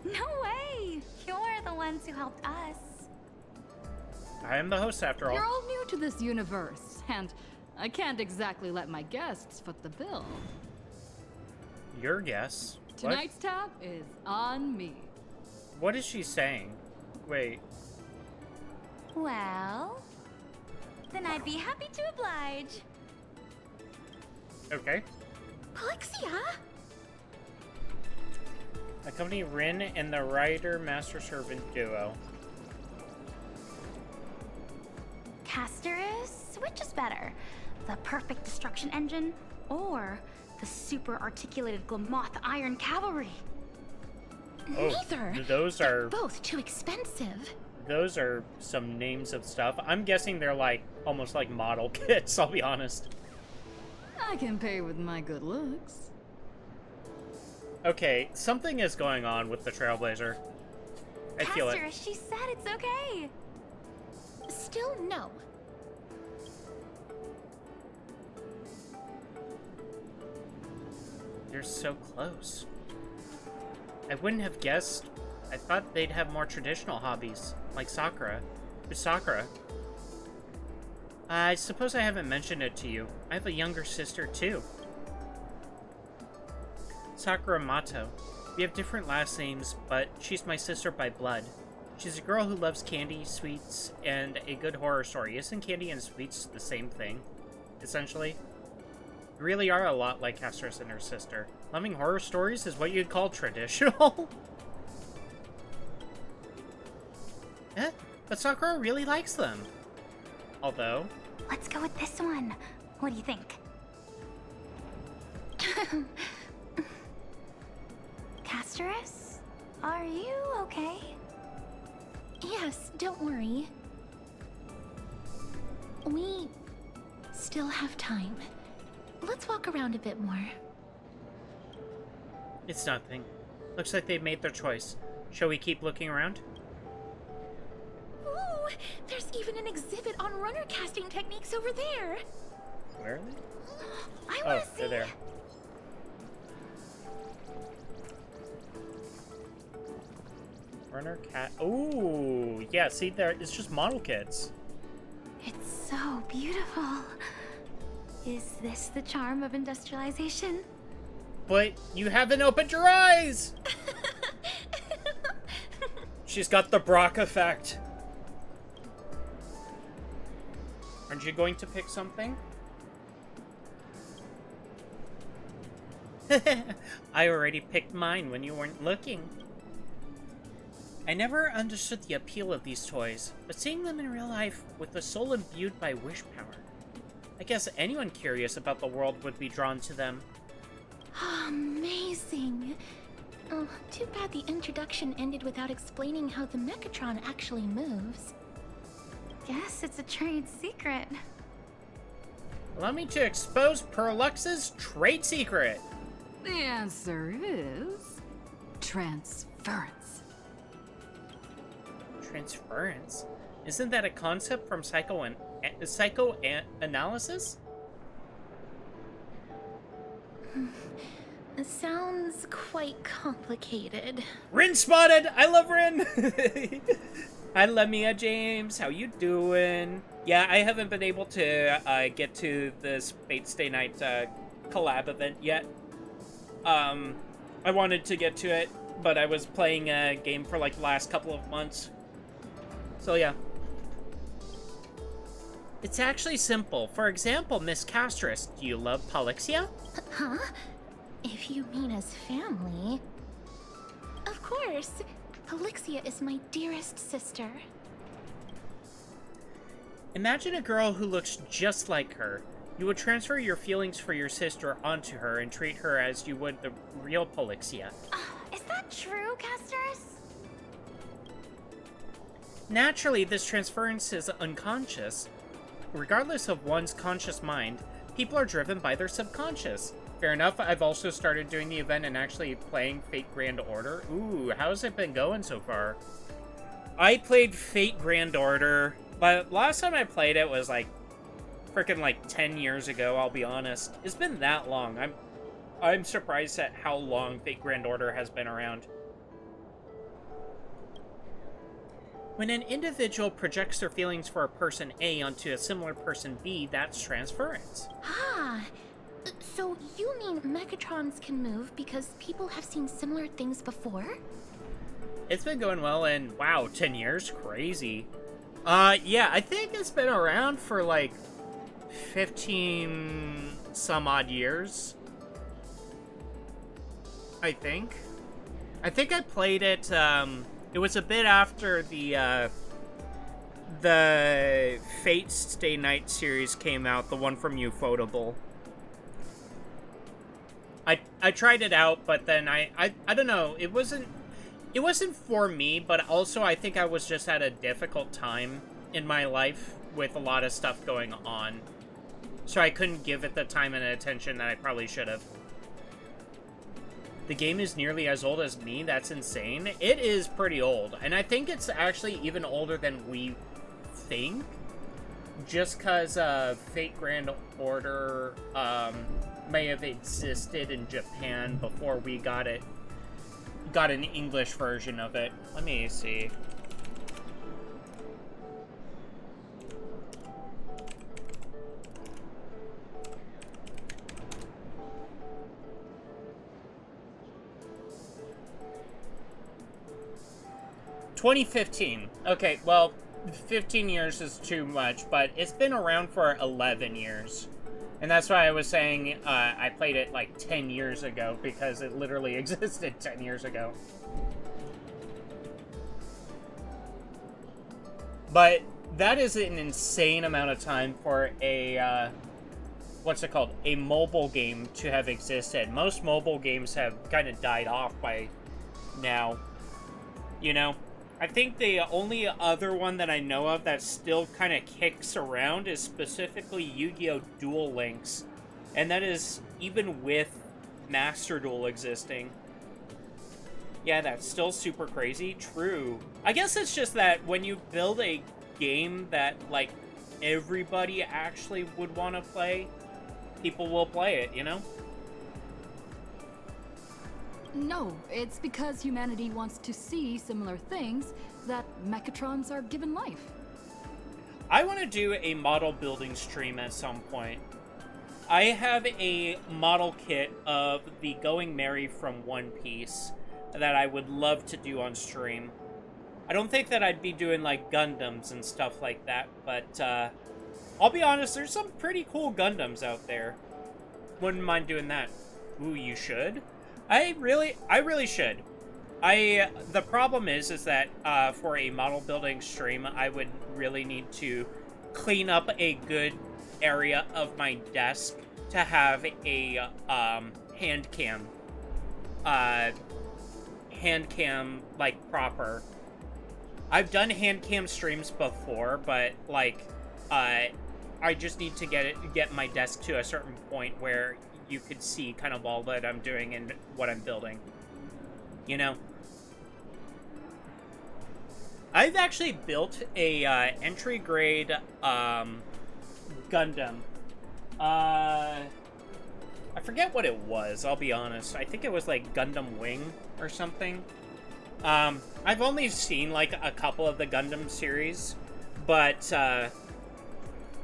B: No way! You're the ones who helped us.
A: I am the host after all.
G: You're all new to this universe, and I can't exactly let my guests foot the bill.
A: Your guess.
G: Tonight's tab is on me.
A: What is she saying? Wait.
B: Well, then I'd be happy to oblige.
A: Okay.
F: Polixia?
A: Accompany Rin and the Rider Master Servant duo.
B: Castorus, which is better? The perfect destruction engine or the super articulated Glamoth Iron Cavalry?
A: Oh,
F: Neither.
A: those
F: They're
A: are
F: both too expensive.
A: those are some names of stuff. I'm guessing they're like almost like model kits, I'll be honest.
G: I can pay with my good looks.
A: Okay, something is going on with the Trailblazer. I feel it.
B: Castorus, she said it's okay.
F: Still no.
A: They're so close. I wouldn't have guessed. I thought they'd have more traditional hobbies, like Sakura. Who's Sakura? I suppose I haven't mentioned it to you. I have a younger sister, too. Sakura Mato. We have different last names, but she's my sister by blood. She's a girl who loves candy, sweets, and a good horror story. Isn't candy and sweets the same thing, essentially? You really are a lot like Castorus and her sister. Loving horror stories is what you'd call traditional? Eh, but Sakura really likes them. Although...
B: Let's go with this one. What do you think? Castorus, are you okay?
F: Yes, don't worry. We still have time. Let's walk around a bit more.
A: It's nothing. Looks like they've made their choice. Shall we keep looking around?
F: Ooh, there's even an exhibit on runner casting techniques over there.
A: Where are they?
F: I
A: Oh,
F: want to see.
A: they're there. Runner cat. Ooh, yeah, see there, it's just model kits.
B: It's so beautiful. Is this the charm of industrialization?
A: But you haven't opened your eyes! She's got the Brock effect. Aren't you going to pick something? I already picked mine when you weren't looking. I never understood the appeal of these toys, but seeing them in real life with the soul imbued by wish power, I guess anyone curious about the world would be drawn to them.
F: Amazing. Oh, too bad the introduction ended without explaining how the Mechatron actually moves.
B: Guess it's a trade secret.
A: Allow me to expose Perlux's trade secret.
G: The answer is transference.
A: Transference? Isn't that a concept from psychoanalysis?
F: It sounds quite complicated.
A: Rin spotted! I love Rin! Hi, Lemia James. How you doing? Yeah, I haven't been able to get to this Fate Stay Night collab event yet. I wanted to get to it, but I was playing a game for like the last couple of months. So yeah. It's actually simple. For example, Miss Castris, do you love Polixia?
F: Huh? If you mean as family. Of course. Polixia is my dearest sister.
A: Imagine a girl who looks just like her. You would transfer your feelings for your sister onto her and treat her as you would the real Polixia.
B: Is that true, Casters?
A: Naturally, this transference is unconscious. Regardless of one's conscious mind, people are driven by their subconscious. Fair enough, I've also started doing the event and actually playing Fate Grand Order. Ooh, how's it been going so far? I played Fate Grand Order, but last time I played it was like freaking like 10 years ago, I'll be honest. It's been that long. I'm surprised at how long Fate Grand Order has been around. When an individual projects their feelings for a person A onto a similar person B, that's transference.
F: Ah, so you mean Mechatrons can move because people have seen similar things before?
A: It's been going well, and wow, 10 years? Crazy. Yeah, I think it's been around for like 15 some odd years. I think I played it, it was a bit after the Fate Stay Night series came out, the one from Ufotable. I tried it out, but then I don't know, it wasn't for me, but also I think I was just at a difficult time in my life with a lot of stuff going on. So I couldn't give it the time and attention that I probably should have. The game is nearly as old as me? That's insane. It is pretty old, and I think it's actually even older than we think. Just because Fate Grand Order may have existed in Japan before we got an English version of it. Let me see. $2015. Okay, well, 15 years is too much, but it's been around for 11 years. And that's why I was saying I played it like 10 years ago, because it literally existed 10 years ago. But that is an insane amount of time for a, what's it called? A mobile game to have existed. Most mobile games have kind of died off by now, you know? I think the only other one that I know of that still kind of kicks around is specifically Yu-Gi-Oh! Duel Links. And that is even with Master Duel existing. Yeah, that's still super crazy. True. I guess it's just that when you build a game that, like, everybody actually would want to play, people will play it, you know?
G: No, it's because humanity wants to see similar things that mechatrons are given life.
A: I want to do a model building stream at some point. I have a model kit of the Going Merry from One Piece that I would love to do on stream. I don't think that I'd be doing, like, Gundams and stuff like that, but, I'll be honest, there's some pretty cool Gundams out there. Wouldn't mind doing that. Ooh, you should? I really should. The problem is that, for a model building stream, I would really need to clean up a good area of my desk to have a, hand cam, like, proper. I've done hand cam streams before, but, like, I just need to get my desk to a certain point where you could see kind of all that I'm doing and what I'm building. You know? I've actually built a, entry grade, Gundam. I forget what it was, I'll be honest. I think it was, like, Gundam Wing or something. I've only seen, like, a couple of the Gundam series, but,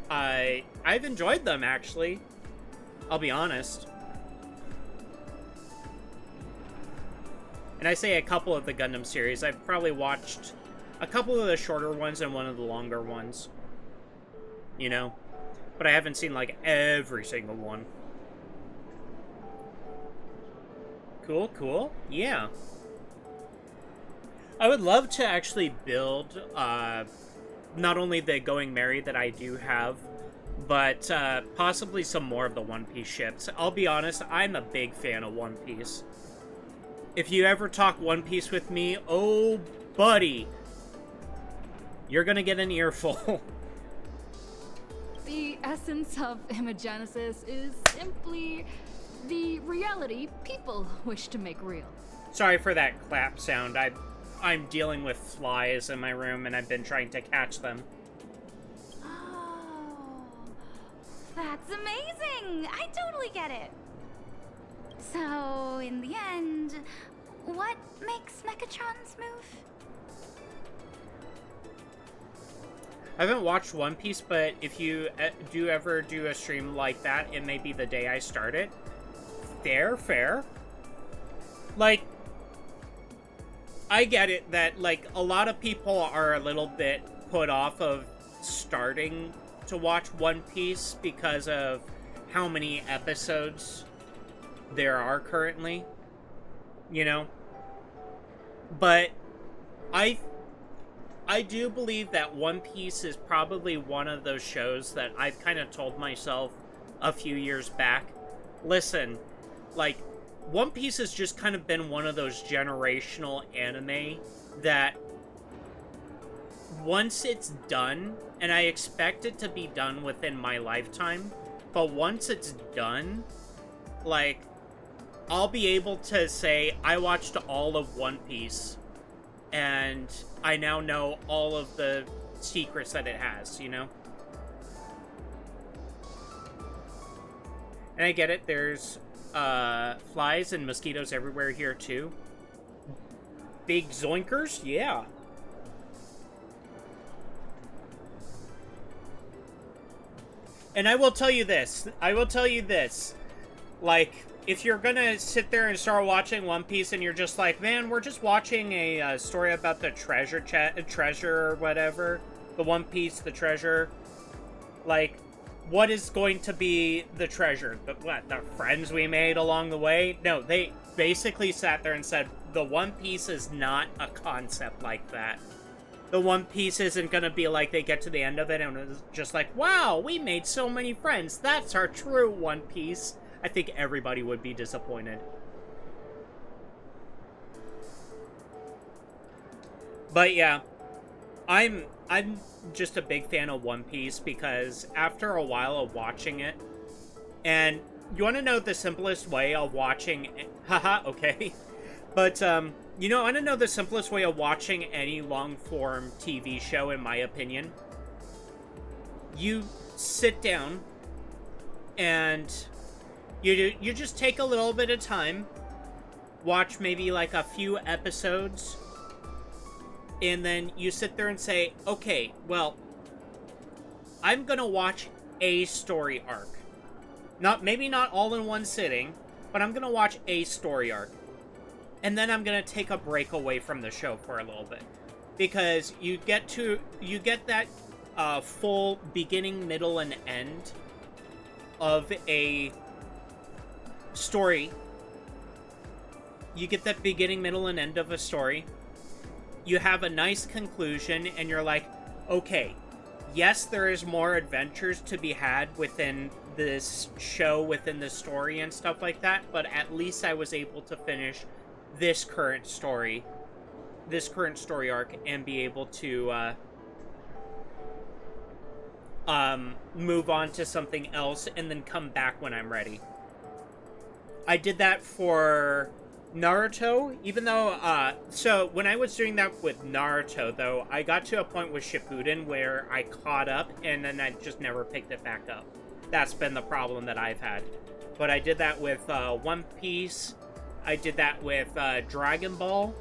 A: I've enjoyed them, actually. I'll be honest. And I say a couple of the Gundam series. I've probably watched a couple of the shorter ones and one of the longer ones. You know? But I haven't seen, like, every single one. Cool, cool. Yeah. I would love to actually build, not only the Going Merry that I do have, but possibly some more of the One Piece ships. I'll be honest, I'm a big fan of One Piece. If you ever talk One Piece with me, oh, buddy, you're gonna get an earful.
G: The essence of imagenesis is simply the reality people wish to make real.
A: Sorry for that clap sound. I'm dealing with flies in my room, and I've been trying to catch them.
B: Oh, that's amazing! I totally get it. So, in the end, what makes Mechatrons move?
A: I haven't watched One Piece, but if you do ever do a stream like that, it may be the day I start it. Fair. Like, I get it that, like, a lot of people are a little bit put off of starting to watch One Piece because of how many episodes there are currently, you know? But I do believe that One Piece is probably one of those shows that I've kind of told myself a few years back, listen, like, One Piece has just kind of been one of those generational anime that once it's done, and I expect it to be done within my lifetime, but once it's done, like, I'll be able to say, I watched all of One Piece, and I now know all of the secrets that it has, you know? And I get it, there's flies and mosquitoes everywhere here too. Big zoinkers? Yeah. And I will tell you this. Like, if you're gonna sit there and start watching One Piece and you're just like, man, we're just watching a story about the treasure or whatever. The One Piece, the treasure. Like, what is going to be the treasure? The friends we made along the way? No, they basically sat there and said, the One Piece is not a concept like that. The One Piece isn't gonna be like they get to the end of it and it's just like, wow, we made so many friends. That's our true One Piece. I think everybody would be disappointed. But yeah, I'm just a big fan of One Piece because after a while of watching it, and you want to know the simplest way of watching, haha, okay, but you know, I want to know the simplest way of watching any long-form TV show, in my opinion. You sit down and you just take a little bit of time watch maybe like a few episodes, and then you sit there and say, okay, well, I'm gonna watch a story arc. Maybe not all in one sitting, but I'm gonna watch a story arc. And then I'm gonna take a break away from the show for a little bit. Because you get that full beginning, middle, and end of a story. You get that beginning, middle, and end of a story. You have a nice conclusion, and you're like, okay, yes, there is more adventures to be had within this show, within the story and stuff like that, but at least I was able to finish this current story arc, and be able to move on to something else and then come back when I'm ready. I did that for Naruto, even though, so when I was doing that with Naruto, though, I got to a point with Shippuden where I caught up, and then I just never picked it back up. That's been the problem that I've had. But I did that with, One Piece, I did that with, Dragon Ball,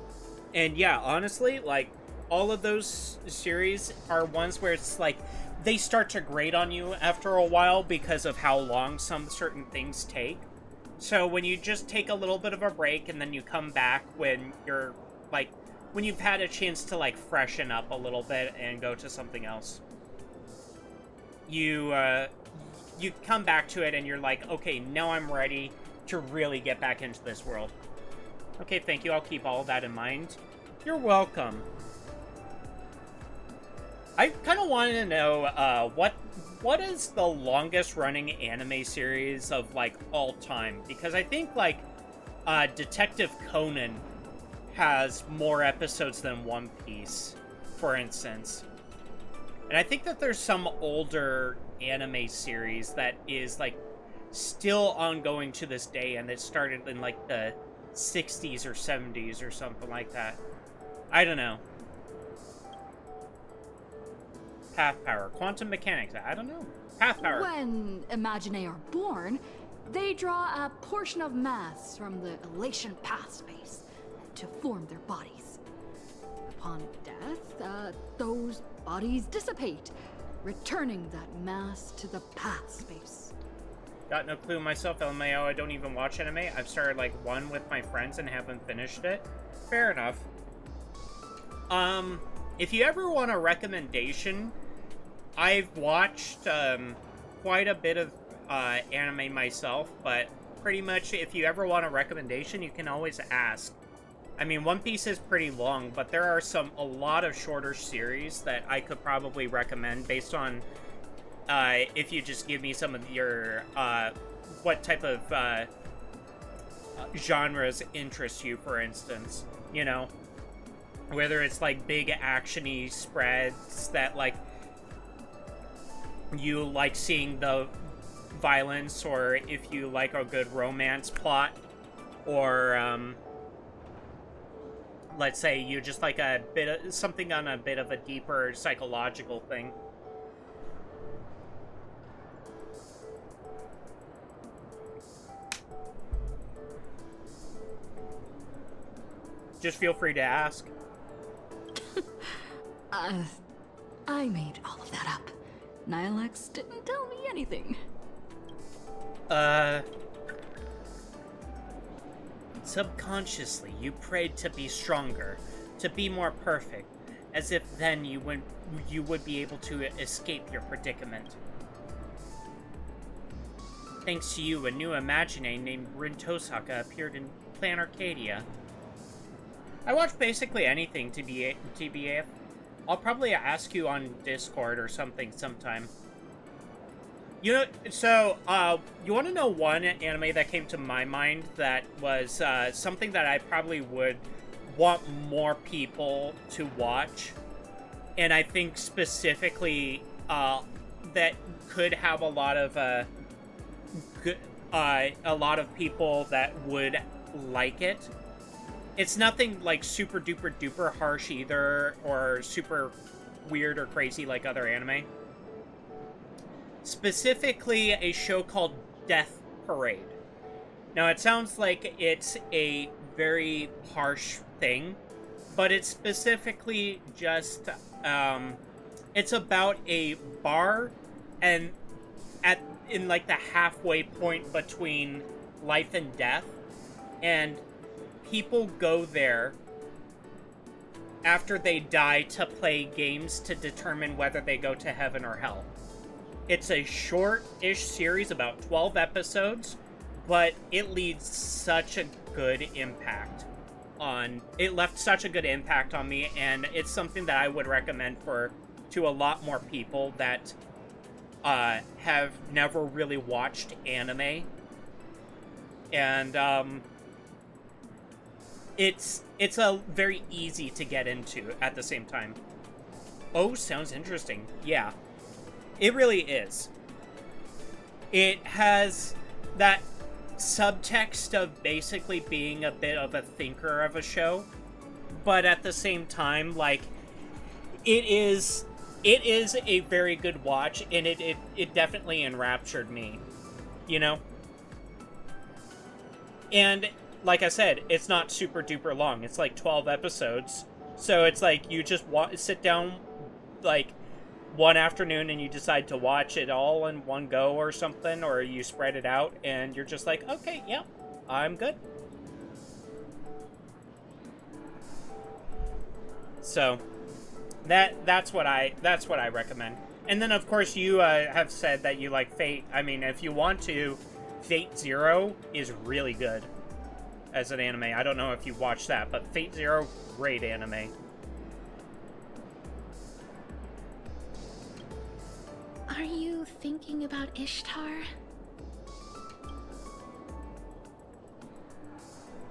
A: and yeah, honestly, like, all of those series are ones where it's like, they start to grate on you after a while because of how long some certain things take. So when you just take a little bit of a break and then you come back when you're, like, when you've had a chance to, like, freshen up a little bit and go to something else, you come back to it and you're like, okay, now I'm ready to really get back into this world. Okay, thank you. I'll keep all of that in mind. You're welcome. I kind of want to know, what is the longest running anime series of, like, all time? Because I think, like, Detective Conan has more episodes than One Piece, for instance. And I think that there's some older anime series that is, like, still ongoing to this day, and it started in, like, the 60s or 70s or something like that. I don't know. Path power, quantum mechanics, I don't know. Path power.
G: When Imaginae are born, they draw a portion of mass from the elation path space to form their bodies. Upon death, those bodies dissipate, returning that mass to the path space.
A: Got no clue myself, LMAO. I don't even watch anime. I've started, like, one with my friends and haven't finished it. Fair enough. If you ever want a recommendation, I've watched, quite a bit of, anime myself, but pretty much if you ever want a recommendation, you can always ask. I mean, One Piece is pretty long, but there are a lot of shorter series that I could probably recommend based on, if you just give me some of your, what type of, genres interest you, for instance, you know? Whether it's, like, big action-y spreads that, like, you like seeing the violence, or if you like a good romance plot, or, let's say you just like a bit of something on a bit of a deeper psychological thing. Just feel free to ask.
G: I made all of that up. Nilex didn't tell me anything.
A: Subconsciously, you prayed to be stronger, to be more perfect, as if then you would be able to escape your predicament. Thanks to you, a new Imaginae named Rin Tosaka appeared in Plan Arcadia. I watch basically anything, TBA. I'll probably ask you on Discord or something sometime. You know, so, you want to know one anime that came to my mind that was, something that I probably would want more people to watch? And I think specifically, that could have a lot of, a lot of people that would like it. It's nothing, like, super duper duper harsh either, or super weird or crazy like other anime. Specifically, a show called Death Parade. Now, it sounds like it's a very harsh thing, but it's specifically just, it's about a bar and in like the halfway point between life and death, and people go there after they die to play games to determine whether they go to heaven or hell. It's a short-ish series, about 12 episodes, but it leaves such a good impact it left such a good impact on me, and it's something that I would recommend to a lot more people that have never really watched anime. And it's a very easy to get into at the same time. Oh, sounds interesting. Yeah, it really is. It has that subtext of basically being a bit of a thinker of a show, but at the same time, like, it is a very good watch, and it definitely enraptured me, you know? And like I said, it's not super duper long. It's like 12 episodes. So it's like you just sit down like one afternoon and you decide to watch it all in one go or something, or you spread it out and you're just like, okay, yeah, I'm good. So that's what I recommend. And then of course you have said that you like Fate. I mean, if you want to, Fate Zero is really good as an anime. I don't know if you watched that, but Fate Zero, great anime.
F: Are you thinking about Ishtar?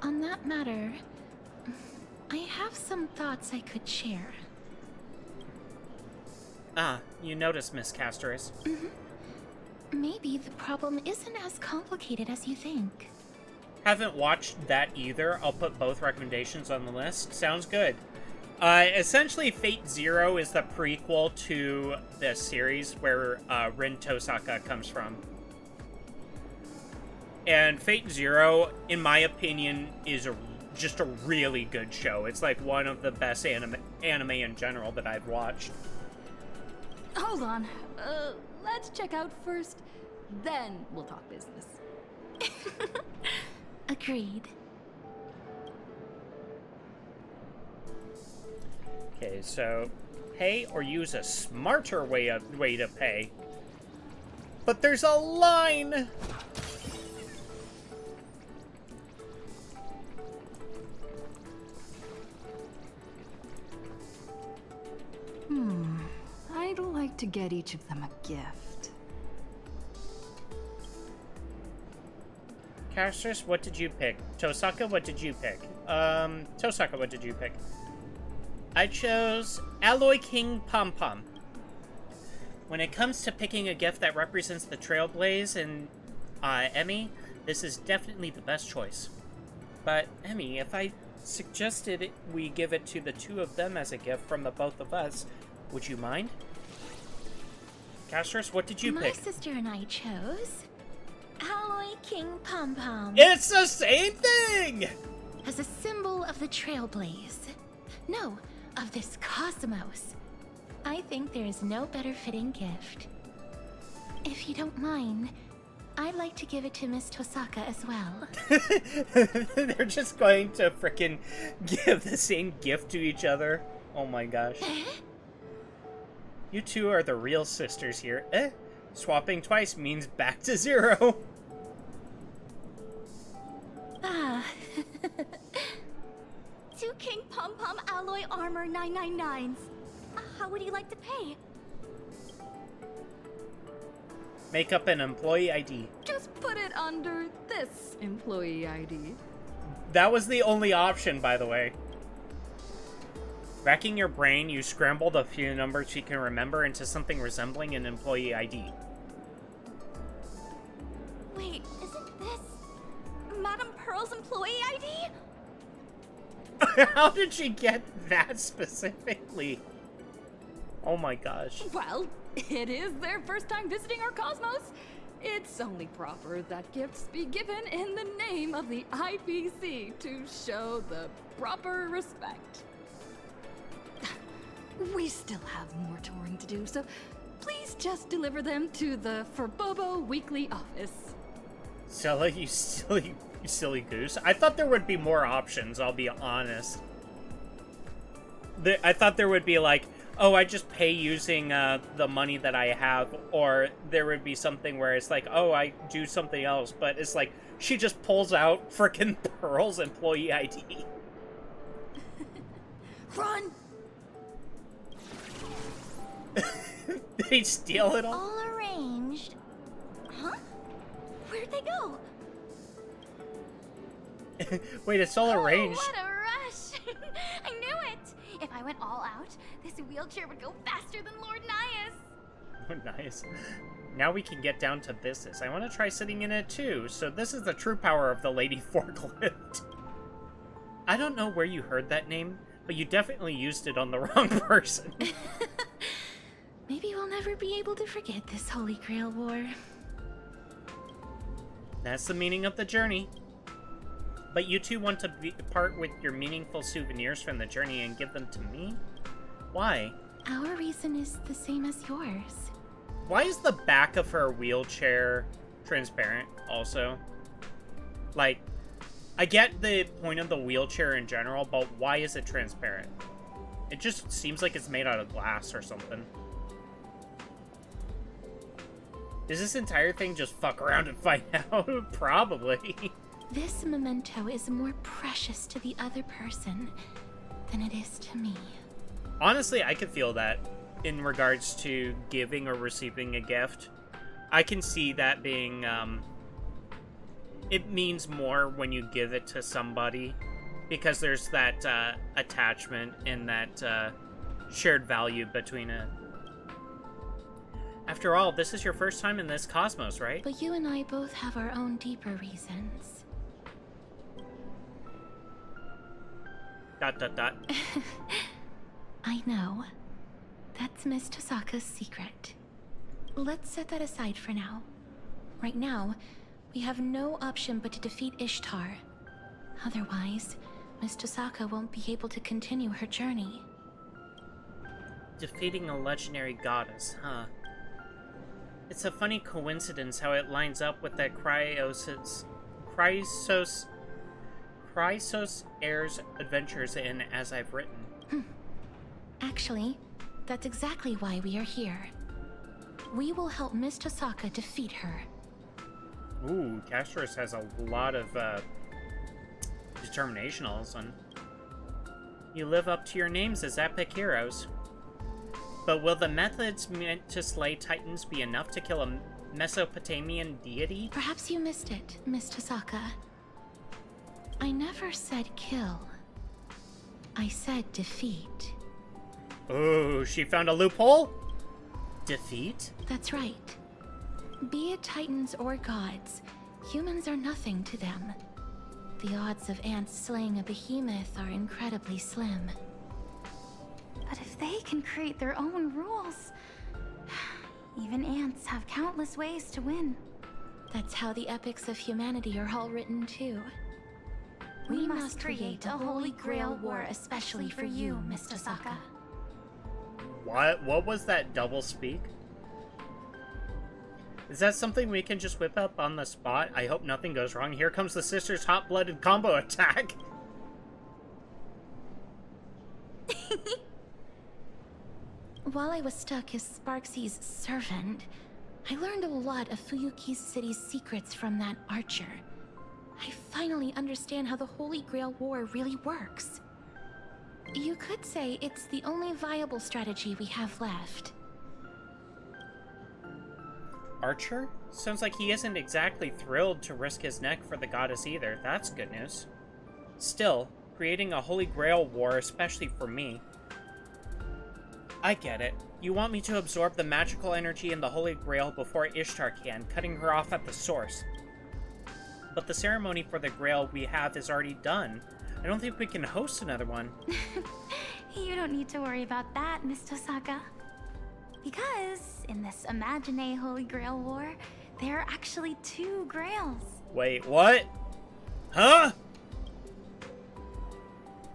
F: On that matter, I have some thoughts I could share.
A: Ah, you noticed, Miss Castoris.
F: Maybe the problem isn't as complicated as you think.
A: Haven't watched that either. I'll put both recommendations on the list. Sounds good. Essentially, Fate Zero is the prequel to the series where Rin Tosaka comes from. And Fate Zero, in my opinion, is just a really good show. It's like one of the best anime in general that I've watched.
G: Hold on. Let's check out first, then we'll talk business.
F: Agreed.
A: Okay, so pay or use a smarter way to pay. But there's a line!
G: I'd like to get each of them a gift.
A: Castrus, what did you pick? Tosaka, what did you pick? Tosaka, what did you pick? I chose Alloy King Pom Pom. When it comes to picking a gift that represents the Trailblaze and Emmy, this is definitely the best choice. But Emmy, if I suggested we give it to the two of them as a gift from the both of us, would you mind? Castrus, what did you pick?
F: My sister and I chose Alloy King Pom Pom.
A: It's the same thing!
F: As a symbol of the Trailblaze. No, of this cosmos. I think there is no better fitting gift. If you don't mind, I'd like to give it to Miss Tosaka as well.
A: They're just going to frickin' give the same gift to each other. Oh my gosh. You two are the real sisters here. Swapping twice means back to zero.
F: Ah.
B: Two King Pom Pom Alloy Armor 999s. How would you like to pay?
A: Make up an employee ID.
G: Just put it under this employee ID.
A: That was the only option, by the way. Racking your brain, you scrambled a few numbers you can remember into something resembling an employee ID.
B: Wait, isn't this Madame Pearl's employee ID?
A: How did she get that specifically? Oh my gosh.
G: Well, it is their first time visiting our cosmos. it's only proper that gifts be given in the name of the IPC to show the proper respect. We still have more touring to do, so please just deliver them to the Forbobo Weekly office.
A: Stella, you silly goose. I thought there would be more options, I'll be honest. I thought there would be like, oh, I just pay using the money that I have, or there would be something where it's like, oh, I do something else, but it's like, she just pulls out frickin' Pearl's employee ID.
B: Run!
A: They steal it all?
B: All arranged. Huh? Where'd they go?
A: Wait, it's all arranged.
B: Oh, what a rush! I knew it! If I went all out, this wheelchair would go faster than Lord Nias.
A: Oh, nice. Now we can get down to business. I want to try sitting in it too, so this is the true power of the Lady Forklift. I don't know where you heard that name, but you definitely used it on the wrong person.
F: Maybe we'll never be able to forget this Holy Grail War.
A: That's the meaning of the journey. But you two want to part with your meaningful souvenirs from the journey and give them to me? Why?
F: Our reason is the same as yours.
A: Why is the back of her wheelchair transparent also? Like, I get the point of the wheelchair in general, but why is it transparent? It just seems like it's made out of glass or something. Does this entire thing just fuck around and find out? Probably.
F: This memento is more precious to the other person than it is to me.
A: Honestly, I could feel that in regards to giving or receiving a gift. I can see that being, it means more when you give it to somebody because there's that attachment and that shared value between it. After all, this is your first time in this cosmos, right?
F: But you and I both have our own deeper reasons. ... I know. That's Miss Tosaka's secret. Let's set that aside for now. Right now, we have no option but to defeat Ishtar. Otherwise, Miss Tosaka won't be able to continue her journey.
A: Defeating a legendary goddess, huh? It's a funny coincidence how it lines up with that Chrysos Air's adventures in As I've Written.
F: Actually, that's exactly why we are here. We will help Miss Tosaka defeat her.
A: Ooh, Castros has a lot of determination all of a sudden. You live up to your names as epic heroes. But will the methods meant to slay titans be enough to kill a Mesopotamian deity?
F: Perhaps you missed it, Miss Tosaka. I never said kill. I said defeat.
A: Oh, she found a loophole? Defeat?
F: That's right. Be it titans or gods, humans are nothing to them. The odds of ants slaying a behemoth are incredibly slim.
B: But if they can create their own rules, even ants have countless ways to win.
F: That's how the epics of humanity are all written too. We must create a Holy Grail war especially for you, Miss Tosaka.
A: What was that double speak? Is that something we can just whip up on the spot? I hope nothing goes wrong. Here comes the sisters' hot-blooded combo attack.
F: While I was stuck as Sparksy's servant, I learned a lot of Fuyuki's city's secrets from that archer. I finally understand how the Holy Grail War really works. You could say it's the only viable strategy we have left.
A: Archer? Sounds like he isn't exactly thrilled to risk his neck for the goddess either. That's good news. Still, creating a Holy Grail war, especially for me. I get it. You want me to absorb the magical energy in the Holy Grail before Ishtar can, cutting her off at the source. But the ceremony for the Grail we have is already done. I don't think we can host another one.
B: You don't need to worry about that, Miss Tosaka. Because in this Imagine Holy Grail War, There are actually 2 grails.
A: Wait, what? Huh?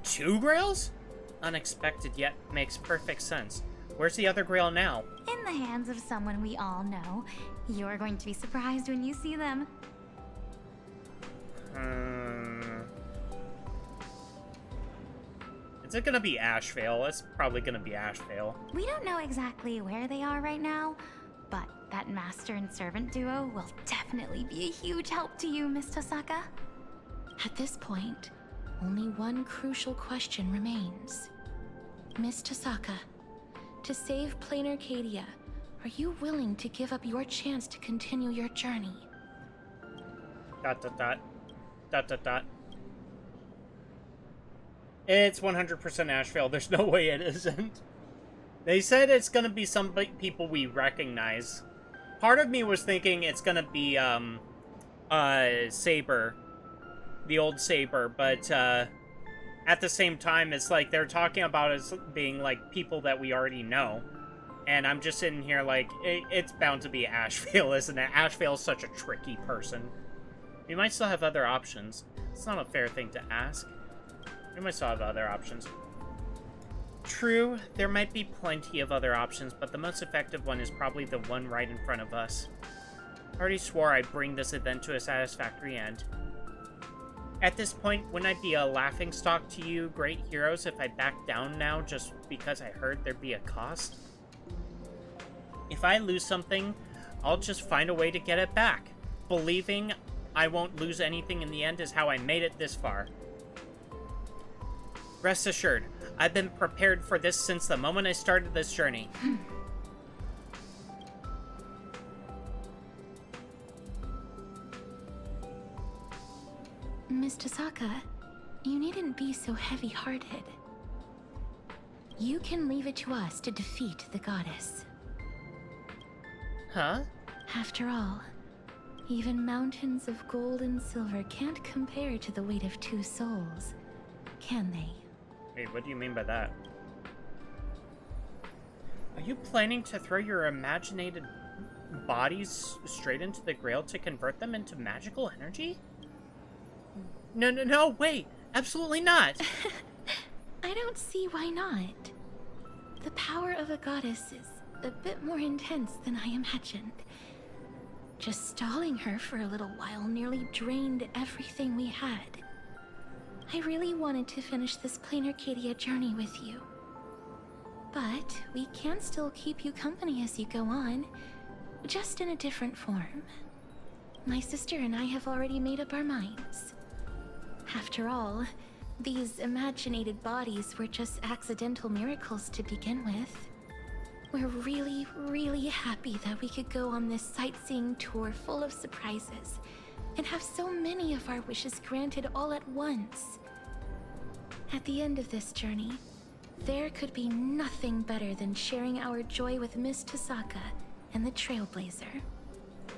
A: 2 grails? Unexpected, yet makes perfect sense. Where's the other grail now?
B: In the hands of someone we all know. You're going to be surprised when you see them.
A: Is it gonna be Ashvale? It's probably gonna be Ashvale.
B: We don't know exactly where they are right now, but that master and servant duo will definitely be a huge help to you, Miss Tosaka.
F: At this point, only one crucial question remains. Miss Tosaka, to save Plain Arcadia, are you willing to give up your chance to continue your journey? ...
A: It's 100% Asheville. There's no way it isn't. They said it's gonna be some people we recognize. Part of me was thinking it's gonna be, Saber. The old Saber, but, at the same time, it's like they're talking about us being, like, people that we already know. And I'm just sitting here like, it's bound to be Asheville, isn't it? Asheville's such a tricky person. We might still have other options. It's not a fair thing to ask. We might still have other options. True, there might be plenty of other options, but the most effective one is probably the one right in front of us. I already swore I'd bring this event to a satisfactory end. At this point, wouldn't I be a laughingstock to you great heroes if I backed down now just because I heard there'd be a cost? If I lose something, I'll just find a way to get it back. Believing I won't lose anything in the end is how I made it this far. Rest assured, I've been prepared for this since the moment I started this journey.
F: Miss Tosaka, you needn't be so heavy-hearted. You can leave it to us to defeat the goddess.
A: Huh?
F: After all, even mountains of gold and silver can't compare to the weight of 2 souls, can they?
A: Wait, what do you mean by that? Are you planning to throw your imaginated bodies straight into the Grail to convert them into magical energy? No, wait! Absolutely not!
F: I don't see why not. The power of a goddess is a bit more intense than I imagined. Just stalling her for a little while nearly drained everything we had. I really wanted to finish this Plain Arcadia journey with you. But we can still keep you company as you go on, just in a different form. My sister and I have already made up our minds. After all, these imaginated bodies were just accidental miracles to begin with. We're really, really happy that we could go on this sightseeing tour full of surprises and have so many of our wishes granted all at once. At the end of this journey, there could be nothing better than sharing our joy with Miss Tosaka and the Trailblazer.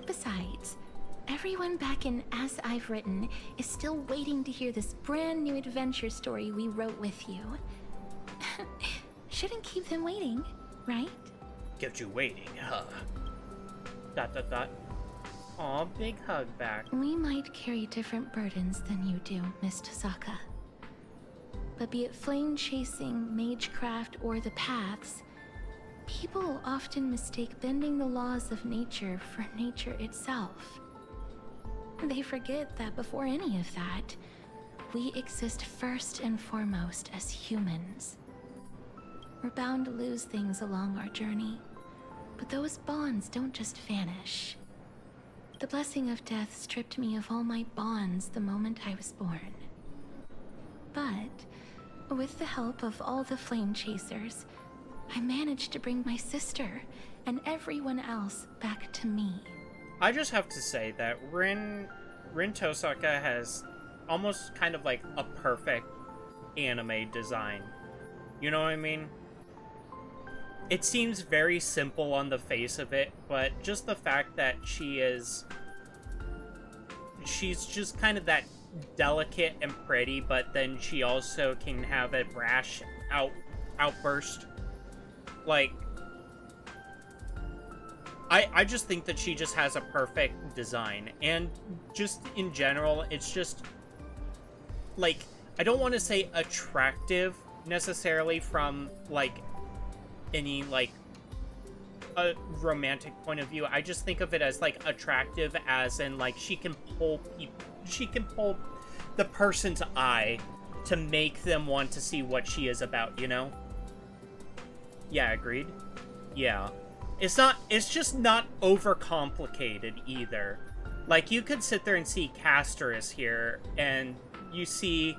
F: Besides, everyone back in As I've Written is still waiting to hear this brand new adventure story we wrote with you. Shouldn't keep them waiting, right?
A: Kept you waiting, huh? ... Aw, big hug back.
F: We might carry different burdens than you do, Miss Tosaka. But be it flame chasing, magecraft, or the paths, people often mistake bending the laws of nature for nature itself. They forget that before any of that, we exist first and foremost as humans. We're bound to lose things along our journey, but those bonds don't just vanish. The blessing of death stripped me of all my bonds the moment I was born. But, with the help of all the flame chasers, I managed to bring my sister and everyone else back to me.
A: I just have to say that Rin Tosaka has almost kind of like a perfect anime design. You know what I mean? It seems very simple on the face of it, but just the fact that she's just kind of that delicate and pretty, but then she also can have a brash outburst. Like, I just think that she just has a perfect design. And just in general, it's just, like, I don't want to say attractive necessarily from, like, any, like, a romantic point of view. I just think of it as, like, attractive as in, like, she can pull the person's eye to make them want to see what she is about, you know? Yeah, agreed? Yeah. It's just not overcomplicated either. Like, you could sit there and see Castorus here, and you see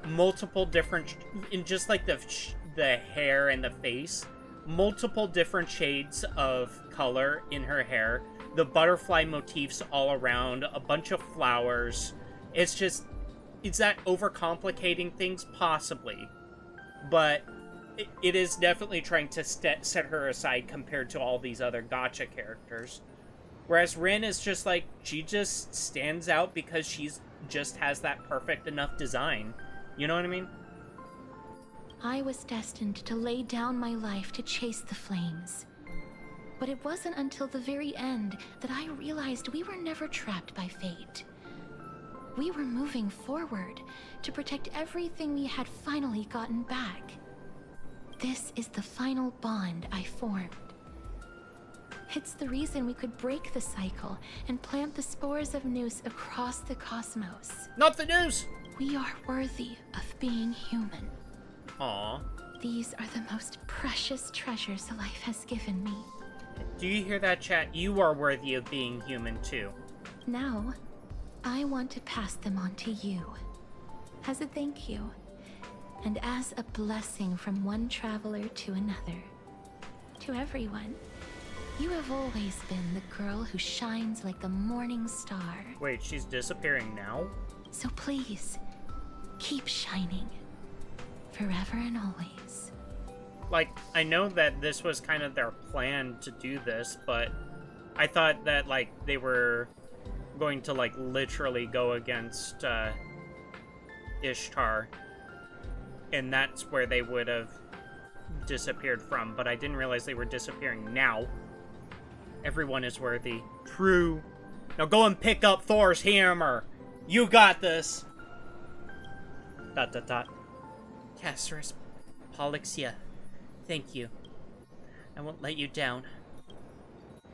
A: multiple different, in just like the hair and the face, multiple different shades of color in her hair, the butterfly motifs all around, a bunch of flowers. It's just, is that overcomplicating things? Possibly. But it is definitely trying to set her aside compared to all these other gacha characters. Whereas Rin is just like, she just stands out because she's just has that perfect enough design. You know what I mean?
F: I was destined to lay down my life to chase the flames. But it wasn't until the very end that I realized we were never trapped by fate. We were moving forward to protect everything we had finally gotten back. This is the final bond I formed. It's the reason we could break the cycle and plant the spores of Noose across the cosmos.
A: Not the news!
F: We are worthy of being human.
A: Aww.
F: These are the most precious treasures life has given me.
A: Do you hear that, chat? You are worthy of being human, too.
F: Now, I want to pass them on to you. As a thank you. And as a blessing from one traveler to another. To everyone, you have always been the girl who shines like the morning star.
A: Wait, she's disappearing now?
F: So please, keep shining. Forever and always.
A: Like, I know that this was kind of their plan to do this, but I thought that, like, they were going to, like, literally go against, Ishtar. And that's where they would have disappeared from, but I didn't realize they were disappearing now. Everyone is worthy. True. Now go and pick up Thor's hammer. You got this. ... Castorus, Polyxia, thank you. I won't let you down.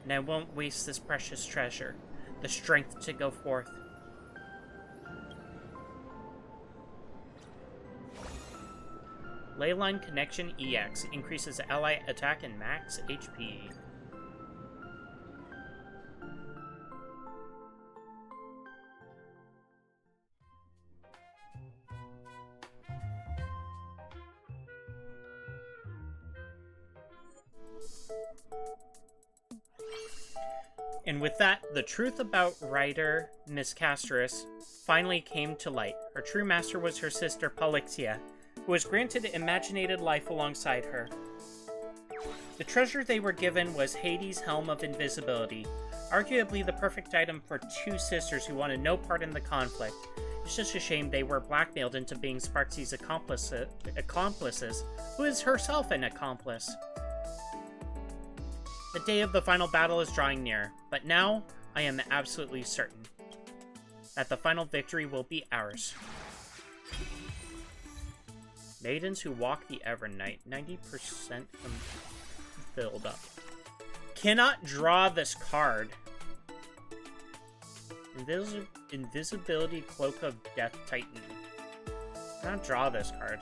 A: And I won't waste this precious treasure. The strength to go forth. Leyline Connection EX increases ally attack and max HP. And with that, the truth about writer Miss Castorus finally came to light. Her true master was her sister Polyxia, who was granted imaginated life alongside her. The treasure they were given was Hades' Helm of Invisibility, arguably the perfect item for two sisters who wanted no part in the conflict. It's just a shame they were blackmailed into being Sparxie's accomplices, who is herself an accomplice. The day of the final battle is drawing near, but now I am absolutely certain that the final victory will be ours. Maidens who walk the Evernight, 90% filled up. Cannot draw this card. Invisibility Cloak of Death Titan. Cannot draw this card.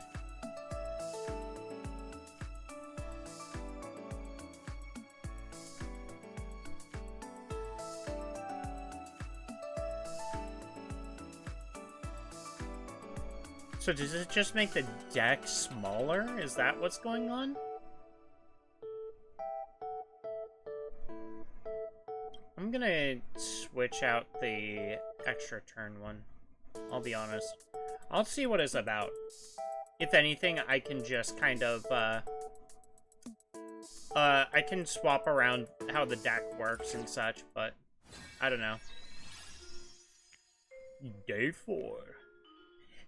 A: So does it just make the deck smaller? Is that what's going on? I'm gonna switch out the extra turn one. I'll be honest. I'll see what it's about. If anything, I can just kind of, I can swap around how the deck works and such, but I don't know. Day 4.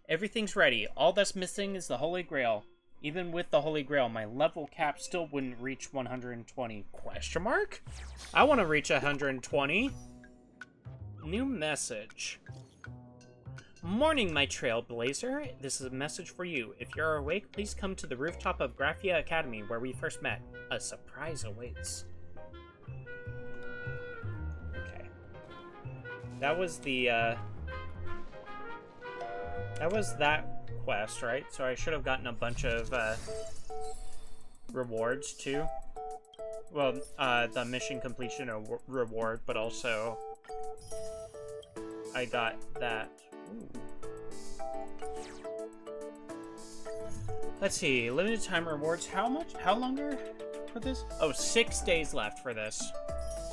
A: Everything's ready. All that's missing is the Holy Grail. Even with the Holy Grail, my level cap still wouldn't reach 120. Question mark? I want to reach 120. New message. Morning, my trailblazer. This is a message for you. If you're awake, please come to the rooftop of Graphia Academy, where we first met. A surprise awaits. Okay. That was the, that was that quest, right? So I should have gotten a bunch of, rewards, too. Well, the mission completion reward, but also I got that. Ooh. Let's see, limited time rewards. How longer for this? Oh, 6 days left for this.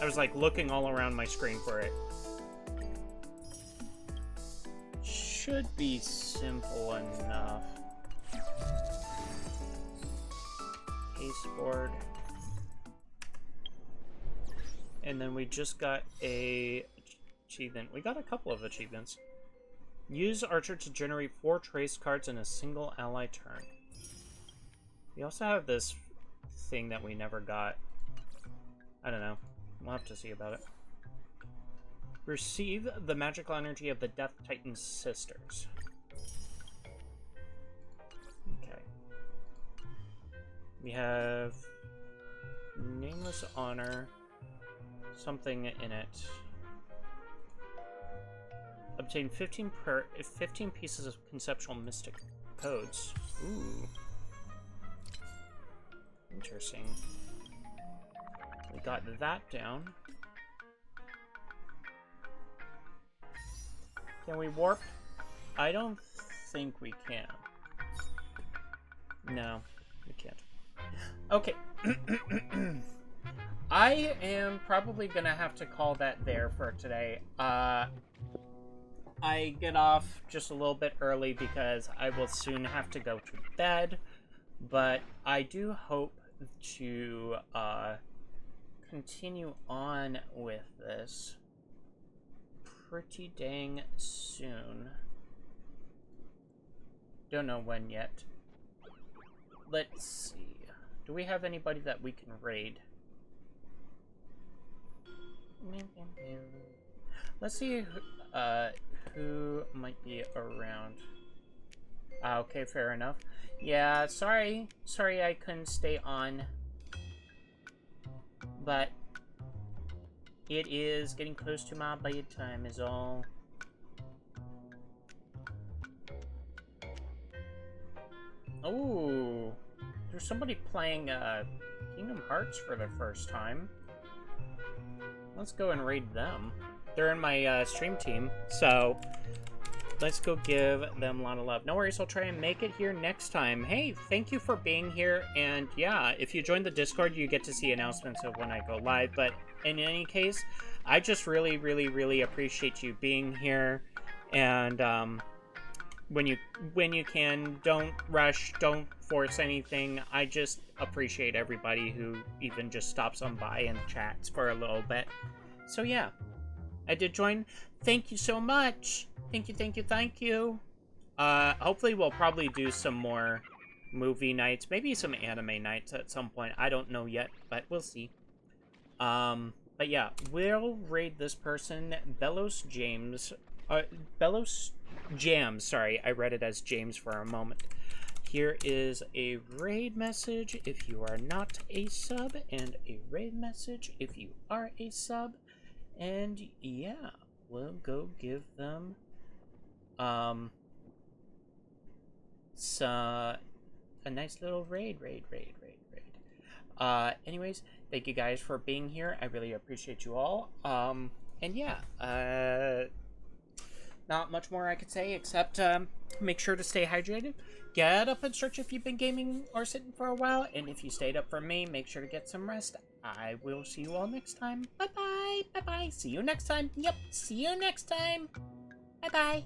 A: I was like looking all around my screen for it. Should be simple enough. Pasteboard. And then we just got a achievement. We got a couple of achievements. Use Archer to generate 4 trace cards in a single ally turn. We also have this thing that we never got. I don't know. We'll have to see about it. Receive the magical energy of the Death Titan's sisters. Okay. We have Nameless Honor. Something in it. Obtain 15 pieces of conceptual mystic codes. Ooh. Interesting. We got that down. Can we warp? I don't think we can. No, we can't. Okay. I am probably gonna have to call that there for today. I get off just a little bit early because I will soon have to go to bed, but I do hope to continue on with this pretty dang soon. Don't know when yet. Let's see. Do we have anybody that we can raid? Let's see who might be around. Okay, fair enough. Yeah, sorry I couldn't stay on. But it is getting close to my bedtime is all. Oh, there's somebody playing Kingdom Hearts for the first time. Let's go and raid them. They're in my stream team, so let's go give them a lot of love. No worries, I'll try and make it here next time. Hey, thank you for being here, and yeah, if you join the Discord, you get to see announcements of when I go live, but in any case, I just really, really, really appreciate you being here, and when you can, don't rush, don't force anything. I just appreciate everybody who even just stops on by and chats for a little bit. So yeah, I did join. Thank you so much. Thank you, thank you, thank you. Hopefully we'll probably do some more movie nights, maybe some anime nights at some point. I don't know yet, but we'll see. But yeah, we'll raid this person, Bellows Jams, sorry, I read it as James for a moment. Here is a raid message if you are not a sub, and a raid message if you are a sub. And yeah, we'll go give them a nice little raid. Anyways, thank you guys for being here. I really appreciate you all. And yeah, not much more I could say except make sure to stay hydrated. Get up and stretch if you've been gaming or sitting for a while. And if you stayed up for me, make sure to get some rest. I will see you all next time. Bye-bye. Bye-bye. See you next time. Yep. See you next time. Bye-bye.